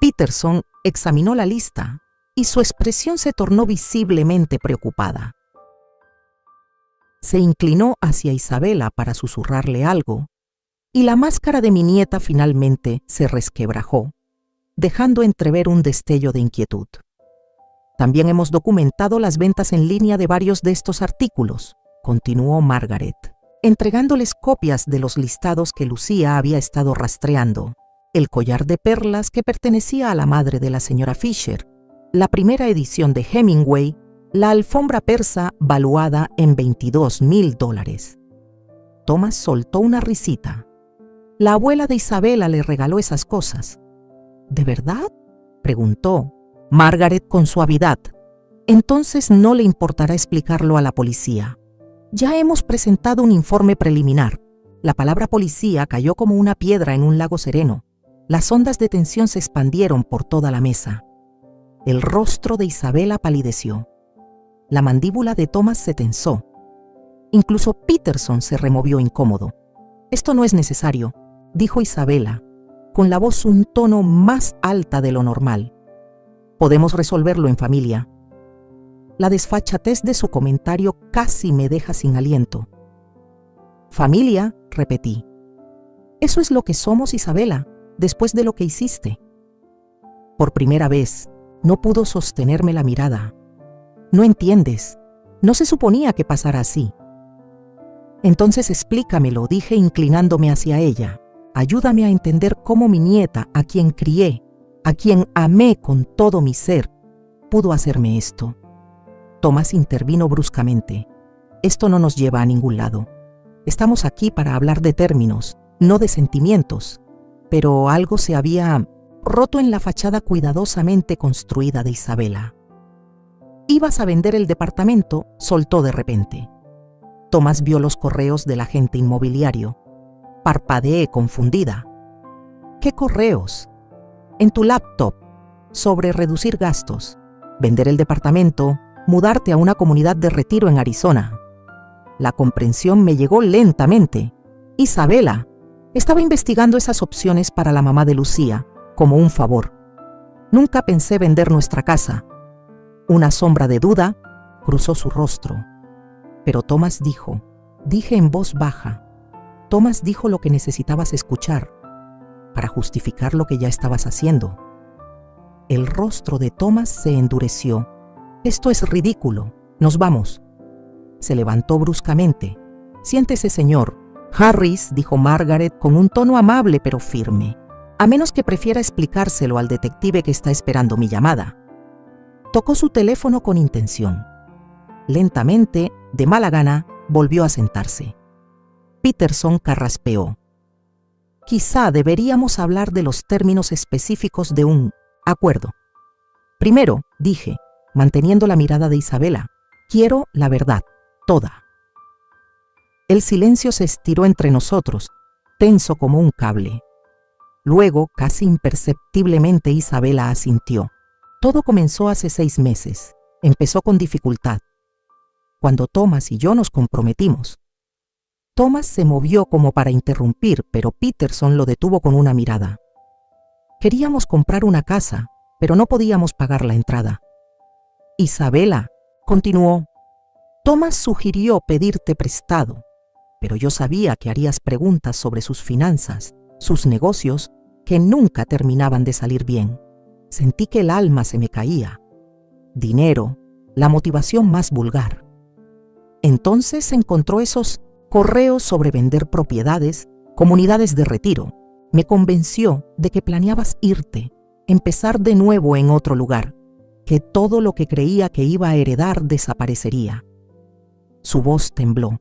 Peterson examinó la lista y su expresión se tornó visiblemente preocupada. Se inclinó hacia Isabela para susurrarle algo, y la máscara de mi nieta finalmente se resquebrajó, dejando entrever un destello de inquietud. También hemos documentado las ventas en línea de varios de estos artículos, continuó Margaret, entregándoles copias de los listados que Lucía había estado rastreando. El collar de perlas que pertenecía a la madre de la señora Fisher, la primera edición de Hemingway, la alfombra persa valuada en $22,000. Thomas soltó una risita. La abuela de Isabela le regaló esas cosas. ¿De verdad?, preguntó Margaret con suavidad. Entonces no le importará explicarlo a la policía. Ya hemos presentado un informe preliminar. La palabra policía cayó como una piedra en un lago sereno. Las ondas de tensión se expandieron por toda la mesa. El rostro de Isabela palideció. La mandíbula de Thomas se tensó. Incluso Peterson se removió incómodo. Esto no es necesario, dijo Isabela, con la voz un tono más alta de lo normal. Podemos resolverlo en familia. La desfachatez de su comentario casi me deja sin aliento. Familia, repetí. Eso es lo que somos, Isabela, después de lo que hiciste. Por primera vez, no pudo sostenerme la mirada. No entiendes. No se suponía que pasara así. Entonces explícamelo, dije inclinándome hacia ella. Ayúdame a entender cómo mi nieta, a quien crié, a quien amé con todo mi ser, pudo hacerme esto. Thomas intervino bruscamente. Esto no nos lleva a ningún lado. Estamos aquí para hablar de términos, no de sentimientos. Pero algo se había roto en la fachada cuidadosamente construida de Isabela. Ibas a vender el departamento, soltó de repente. Thomas vio los correos del agente inmobiliario. Parpadeé confundida. ¿Qué correos? En tu laptop, sobre reducir gastos, vender el departamento, mudarte a una comunidad de retiro en Arizona. La comprensión me llegó lentamente. Isabela estaba investigando esas opciones para la mamá de Lucía, como un favor. Nunca pensé vender nuestra casa. Una sombra de duda cruzó su rostro. Pero Thomas dijo, dije en voz baja, Thomas dijo lo que necesitabas escuchar para justificar lo que ya estabas haciendo. El rostro de Thomas se endureció. Esto es ridículo. Nos vamos. Se levantó bruscamente. Siéntese, señor. Harris, dijo Margaret con un tono amable pero firme. A menos que prefiera explicárselo al detective que está esperando mi llamada. Tocó su teléfono con intención. Lentamente, de mala gana, volvió a sentarse. Peterson carraspeó. Quizá deberíamos hablar de los términos específicos de un acuerdo. Primero, dije, manteniendo la mirada de Isabela, quiero la verdad, toda. El silencio se estiró entre nosotros, tenso como un cable. Luego, casi imperceptiblemente, Isabela asintió. Todo comenzó hace 6 meses. Empezó con dificultad. Cuando Thomas y yo nos comprometimos. Thomas se movió como para interrumpir, pero Peterson lo detuvo con una mirada. Queríamos comprar una casa, pero no podíamos pagar la entrada. Isabela, continuó, Thomas sugirió pedirte prestado. pero yo sabía que harías preguntas sobre sus finanzas, sus negocios, que nunca terminaban de salir bien. Sentí que el alma se me caía. Dinero, la motivación más vulgar. Entonces encontró esos correos sobre vender propiedades, comunidades de retiro. Me convenció de que planeabas irte, empezar de nuevo en otro lugar, que todo lo que creía que iba a heredar desaparecería. Su voz tembló.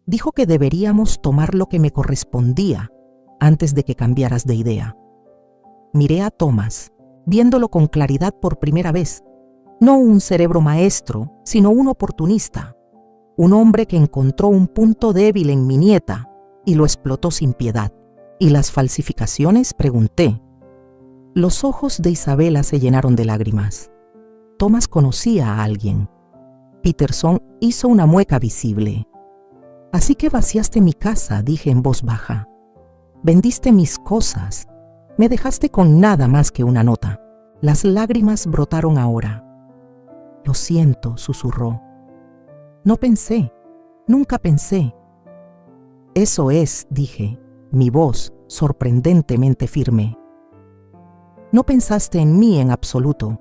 Dijo que deberíamos tomar lo que me correspondía antes de que cambiaras de idea. Miré a Thomas, viéndolo con claridad por primera vez. No un cerebro maestro, sino un oportunista. Un hombre que encontró un punto débil en mi nieta y lo explotó sin piedad. ¿Y las falsificaciones?, pregunté. Los ojos de Isabela se llenaron de lágrimas. Thomas conocía a alguien. Peterson hizo una mueca visible. Así que vaciaste mi casa, dije en voz baja. Vendiste mis cosas. Me dejaste con nada más que una nota. Las lágrimas brotaron ahora. Lo siento, susurró. No pensé, nunca pensé. Eso es, dije, mi voz sorprendentemente firme. No pensaste en mí en absoluto.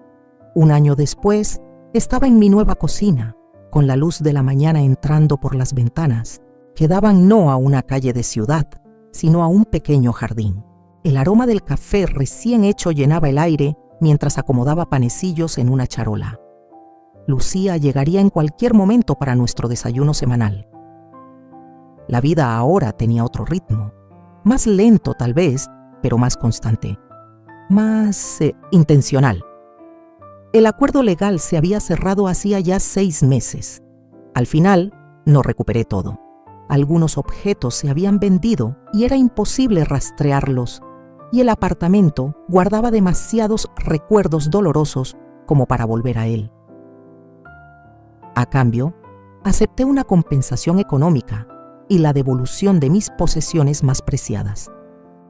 Un año después, estaba en mi nueva cocina, con la luz de la mañana entrando por las ventanas, que daban no a una calle de ciudad, sino a un pequeño jardín. El aroma del café recién hecho llenaba el aire mientras acomodaba panecillos en una charola. Lucía llegaría en cualquier momento para nuestro desayuno semanal. La vida ahora tenía otro ritmo, más lento tal vez, pero más constante, más intencional. El acuerdo legal se había cerrado hacía ya 6 meses. Al final, no recuperé todo. Algunos objetos se habían vendido y era imposible rastrearlos, y el apartamento guardaba demasiados recuerdos dolorosos como para volver a él. A cambio, acepté una compensación económica y la devolución de mis posesiones más preciadas.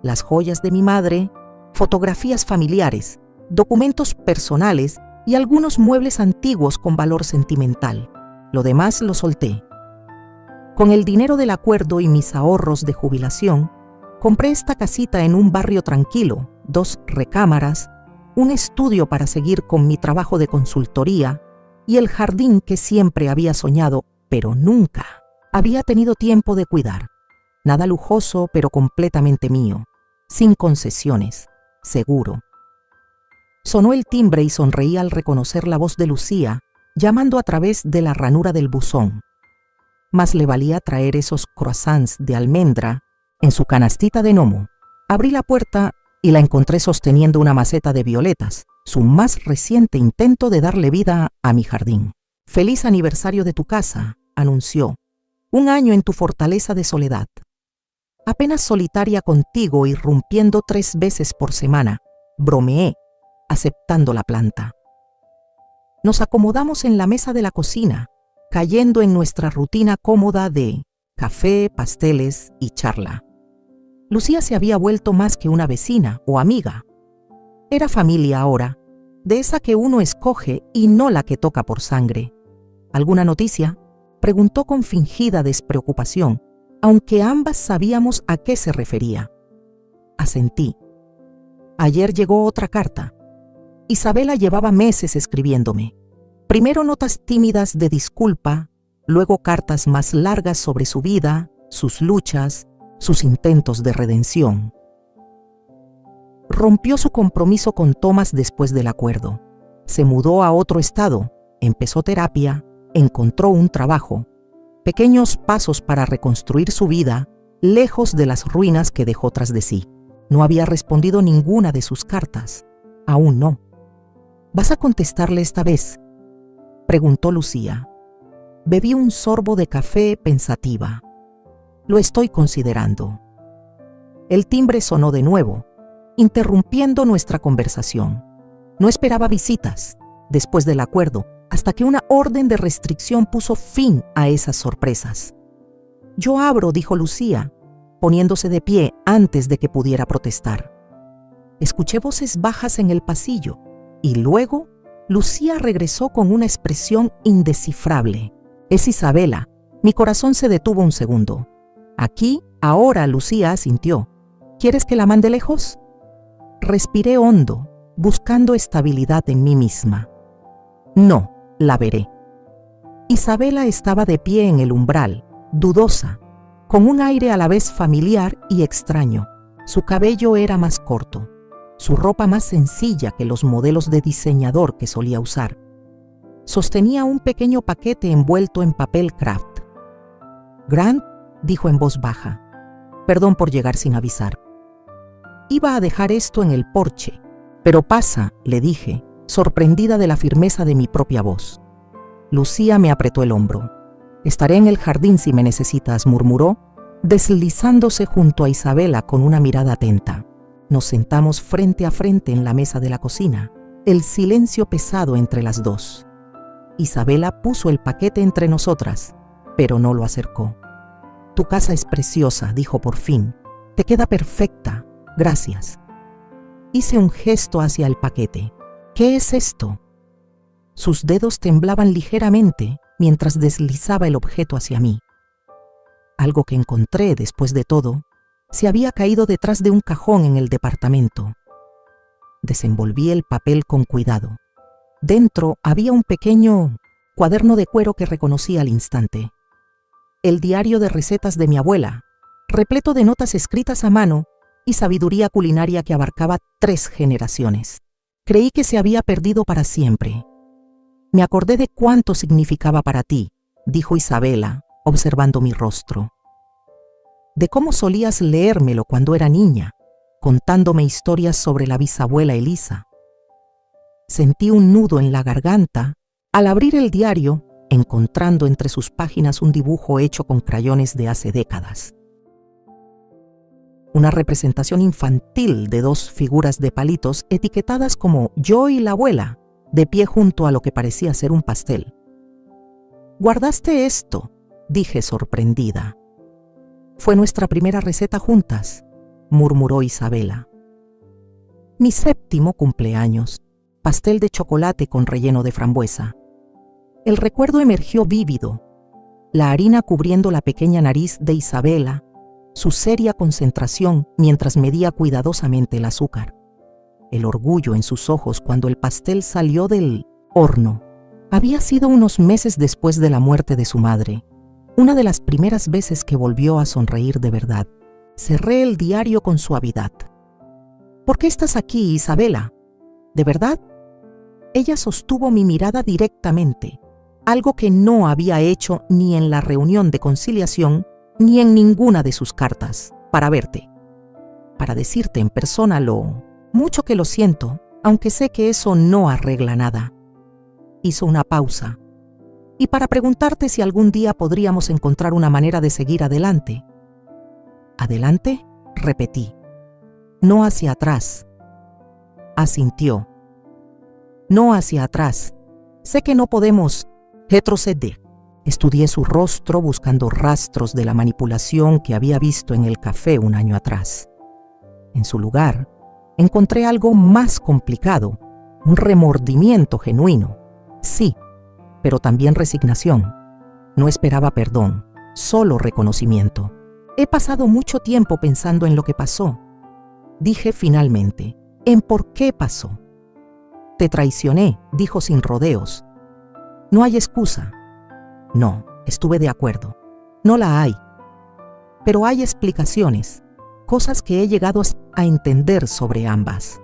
Las joyas de mi madre, fotografías familiares, documentos personales y algunos muebles antiguos con valor sentimental. Lo demás lo solté. Con el dinero del acuerdo y mis ahorros de jubilación, compré esta casita en un barrio tranquilo, 2 recámaras, un estudio para seguir con mi trabajo de consultoría y el jardín que siempre había soñado, pero nunca había tenido tiempo de cuidar. Nada lujoso, pero completamente mío, sin concesiones, seguro. Sonó el timbre y sonreí al reconocer la voz de Lucía, llamando a través de la ranura del buzón. Más le valía traer esos croissants de almendra en su canastita de gnomo. Abrí la puerta y la encontré sosteniendo una maceta de violetas, su más reciente intento de darle vida a mi jardín. «Feliz aniversario de tu casa», anunció. «1 año en tu fortaleza de soledad. Apenas solitaria contigo, irrumpiendo 3 veces por semana», bromeé, aceptando la planta. Nos acomodamos en la mesa de la cocina, cayendo en nuestra rutina cómoda de café, pasteles y charla. Lucía se había vuelto más que una vecina o amiga. Era familia ahora, de esa que uno escoge y no la que toca por sangre. ¿Alguna noticia?, preguntó con fingida despreocupación, aunque ambas sabíamos a qué se refería. Asentí. Ayer llegó otra carta. Isabela llevaba meses escribiéndome. Primero notas tímidas de disculpa, luego cartas más largas sobre su vida, sus luchas, sus intentos de redención. Rompió su compromiso con Thomas después del acuerdo. Se mudó a otro estado, empezó terapia, encontró un trabajo. Pequeños pasos para reconstruir su vida, lejos de las ruinas que dejó tras de sí. No había respondido ninguna de sus cartas. Aún no. ¿Vas a contestarle esta vez?, preguntó Lucía. Bebí un sorbo de café pensativa. Lo estoy considerando. El timbre sonó de nuevo, interrumpiendo nuestra conversación. No esperaba visitas, después del acuerdo, hasta que una orden de restricción puso fin a esas sorpresas. «Yo abro», dijo Lucía, poniéndose de pie antes de que pudiera protestar. Escuché voces bajas en el pasillo, y luego Lucía regresó con una expresión indescifrable. «Es Isabela. Mi corazón se detuvo un segundo. Aquí, ahora, Lucía asintió. ¿Quieres que la mande lejos? Respiré hondo, buscando estabilidad en mí misma. No, la veré. Isabela estaba de pie en el umbral, dudosa, con un aire a la vez familiar y extraño. Su cabello era más corto, su ropa más sencilla que los modelos de diseñador que solía usar. Sostenía un pequeño paquete envuelto en papel craft. Grant, dijo en voz baja, perdón por llegar sin avisar. Iba a dejar esto en el porche, pero pasa, le dije, sorprendida de la firmeza de mi propia voz. Lucía me apretó el hombro. Estaré en el jardín si me necesitas, murmuró, deslizándose junto a Isabela con una mirada atenta. Nos sentamos frente a frente en la mesa de la cocina, el silencio pesado entre las dos. Isabela puso el paquete entre nosotras, pero no lo acercó. Tu casa es preciosa, dijo por fin. Te queda perfecta. Gracias. Hice un gesto hacia el paquete. ¿Qué es esto? Sus dedos temblaban ligeramente mientras deslizaba el objeto hacia mí. Algo que encontré, después de todo, se había caído detrás de un cajón en el departamento. Desenvolví el papel con cuidado. Dentro había un pequeño cuaderno de cuero que reconocí al instante. El diario de recetas de mi abuela, repleto de notas escritas a mano y sabiduría culinaria que abarcaba 3 generaciones. Creí que se había perdido para siempre. Me acordé de cuánto significaba para ti, dijo Isabela, observando mi rostro. De cómo solías leérmelo cuando era niña, contándome historias sobre la bisabuela Elisa. Sentí un nudo en la garganta al abrir el diario, encontrando entre sus páginas un dibujo hecho con crayones de hace décadas. Una representación infantil de 2 figuras de palitos etiquetadas como yo y la abuela, de pie junto a lo que parecía ser un pastel. ¿Guardaste esto?, dije sorprendida. Fue nuestra primera receta juntas, murmuró Isabela. Mi 7º cumpleaños, pastel de chocolate con relleno de frambuesa. El recuerdo emergió vívido, la harina cubriendo la pequeña nariz de Isabela, su seria concentración mientras medía cuidadosamente el azúcar, el orgullo en sus ojos cuando el pastel salió del horno. Había sido unos meses después de la muerte de su madre, una de las primeras veces que volvió a sonreír de verdad. Cerré el diario con suavidad. ¿Por qué estás aquí, Isabela? ¿De verdad? Ella sostuvo mi mirada directamente, algo que no había hecho ni en la reunión de conciliación ni en ninguna de sus cartas, para verte, para decirte en persona lo mucho que lo siento, aunque sé que eso no arregla nada. Hizo una pausa. Y para preguntarte si algún día podríamos encontrar una manera de seguir adelante. ¿Adelante?, repetí. No hacia atrás. Asintió. No hacia atrás. Sé que no podemos retroceder. Estudié su rostro buscando rastros de la manipulación que había visto en el café un año atrás. En su lugar, encontré algo más complicado, un remordimiento genuino. Sí, pero también resignación. No esperaba perdón, solo reconocimiento. He pasado mucho tiempo pensando en lo que pasó. Dije finalmente, en por qué pasó. Te traicioné, dijo sin rodeos. No hay excusa. No, estuve de acuerdo. No la hay. Pero hay explicaciones, cosas que he llegado a entender sobre ambas.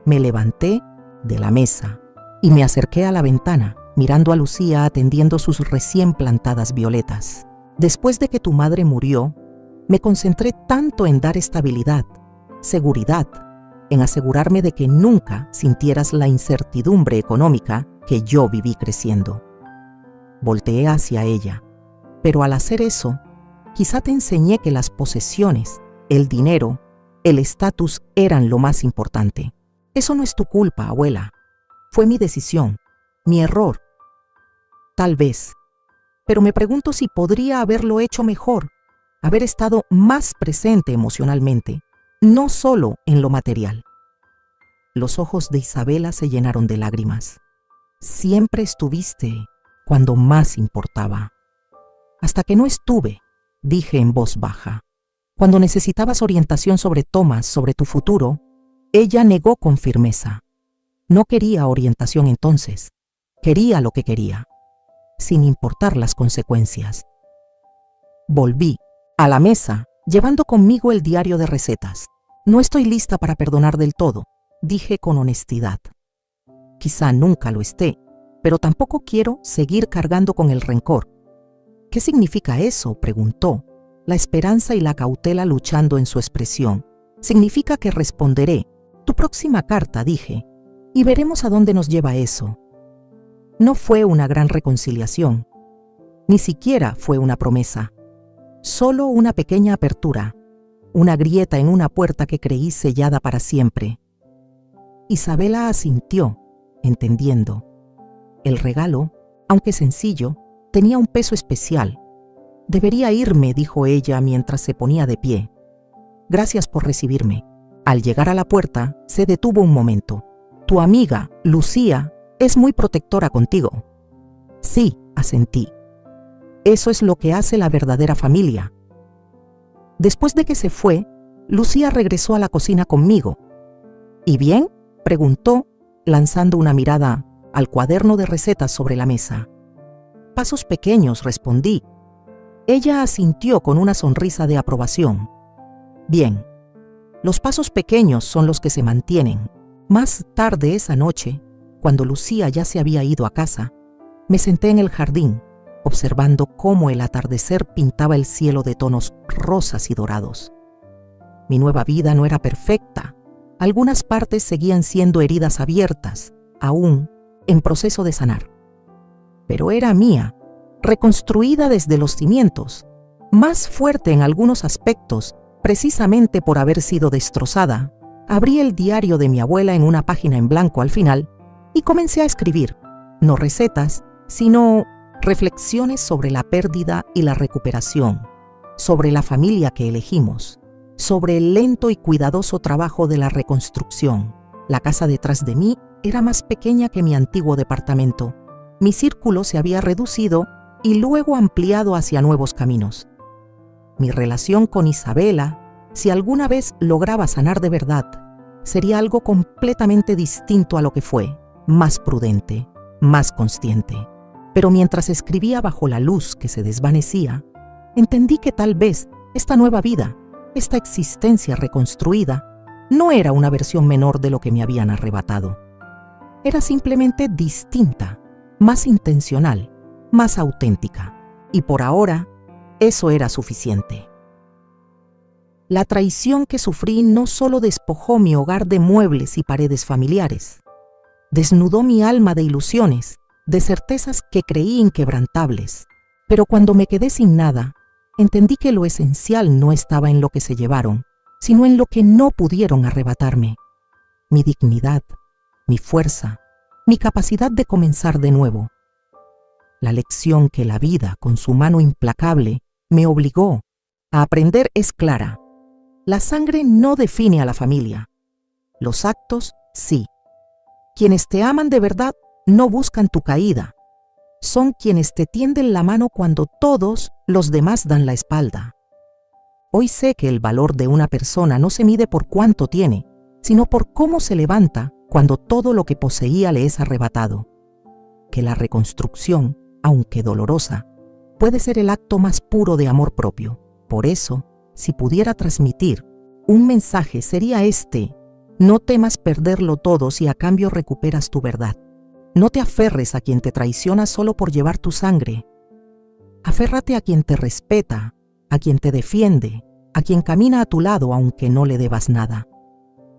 Me levanté de la mesa y me acerqué a la ventana, mirando a Lucía atendiendo sus recién plantadas violetas. Después de que tu madre murió, me concentré tanto en dar estabilidad, seguridad, en asegurarme de que nunca sintieras la incertidumbre económica que yo viví creciendo. Volteé hacia ella, pero al hacer eso, quizá te enseñé que las posesiones, el dinero, el estatus eran lo más importante. Eso no es tu culpa, abuela. Fue mi decisión, mi error. Tal vez. Pero me pregunto si podría haberlo hecho mejor, haber estado más presente emocionalmente, no solo en lo material. Los ojos de Isabela se llenaron de lágrimas. Siempre estuviste cuando más importaba. hasta que no estuve, dije en voz baja. Cuando necesitabas orientación sobre Thomas, sobre tu futuro, ella negó con firmeza. No quería orientación entonces, quería lo que quería, sin importar las consecuencias. Volví a la mesa, llevando conmigo el diario de recetas. No estoy lista para perdonar del todo, dije con honestidad. Quizá nunca lo esté, pero tampoco quiero seguir cargando con el rencor. ¿Qué significa eso?, preguntó, la esperanza y la cautela luchando en su expresión. Significa que responderé tu próxima carta, dije, y veremos a dónde nos lleva eso. No fue una gran reconciliación, ni siquiera fue una promesa, solo una pequeña apertura, una grieta en una puerta que creí sellada para siempre. Isabela asintió, entendiendo. El regalo, aunque sencillo, tenía un peso especial. Debería irme, dijo ella mientras se ponía de pie. Gracias por recibirme. Al llegar a la puerta, se detuvo un momento. Tu amiga, Lucía, es muy protectora contigo. Sí, asentí. Eso es lo que hace la verdadera familia. Después de que se fue, Lucía regresó a la cocina conmigo. ¿Y bien?, preguntó, lanzando una mirada al cuaderno de recetas sobre la mesa. Pasos pequeños, respondí. Ella asintió con una sonrisa de aprobación. Bien, los pasos pequeños son los que se mantienen. Más tarde esa noche, cuando Lucía ya se había ido a casa, me senté en el jardín, observando cómo el atardecer pintaba el cielo de tonos rosas y dorados. Mi nueva vida no era perfecta. Algunas partes seguían siendo heridas abiertas, aún en proceso de sanar. Pero era mía, reconstruida desde los cimientos, más fuerte en algunos aspectos, precisamente por haber sido destrozada. Abrí el diario de mi abuela en una página en blanco al final y comencé a escribir, no recetas, sino reflexiones sobre la pérdida y la recuperación, sobre la familia que elegimos, sobre el lento y cuidadoso trabajo de la reconstrucción. La casa detrás de mí era más pequeña que mi antiguo departamento. Mi círculo se había reducido y luego ampliado hacia nuevos caminos. Mi relación con Isabela, si alguna vez lograba sanar de verdad, sería algo completamente distinto a lo que fue, más prudente, más consciente. Pero mientras escribía bajo la luz que se desvanecía, entendí que tal vez esta nueva vida, esta existencia reconstruida, no era una versión menor de lo que me habían arrebatado. Era simplemente distinta, más intencional, más auténtica. Y por ahora, eso era suficiente. La traición que sufrí no solo despojó mi hogar de muebles y paredes familiares, desnudó mi alma de ilusiones, de certezas que creí inquebrantables. Pero cuando me quedé sin nada, entendí que lo esencial no estaba en lo que se llevaron, sino en lo que no pudieron arrebatarme. Mi dignidad, mi fuerza, mi capacidad de comenzar de nuevo. La lección que la vida, con su mano implacable, me obligó a aprender es clara. La sangre no define a la familia. Los actos, sí. Quienes te aman de verdad no buscan tu caída. Son quienes te tienden la mano cuando todos los demás dan la espalda. Hoy sé que el valor de una persona no se mide por cuánto tiene, sino por cómo se levanta cuando todo lo que poseía le es arrebatado. Que la reconstrucción, aunque dolorosa, puede ser el acto más puro de amor propio. Por eso, si pudiera transmitir un mensaje, sería este: no temas perderlo todo si a cambio recuperas tu verdad. No te aferres a quien te traiciona solo por llevar tu sangre. Aférrate a quien te respeta, a quien te defiende, a quien camina a tu lado aunque no le debas nada.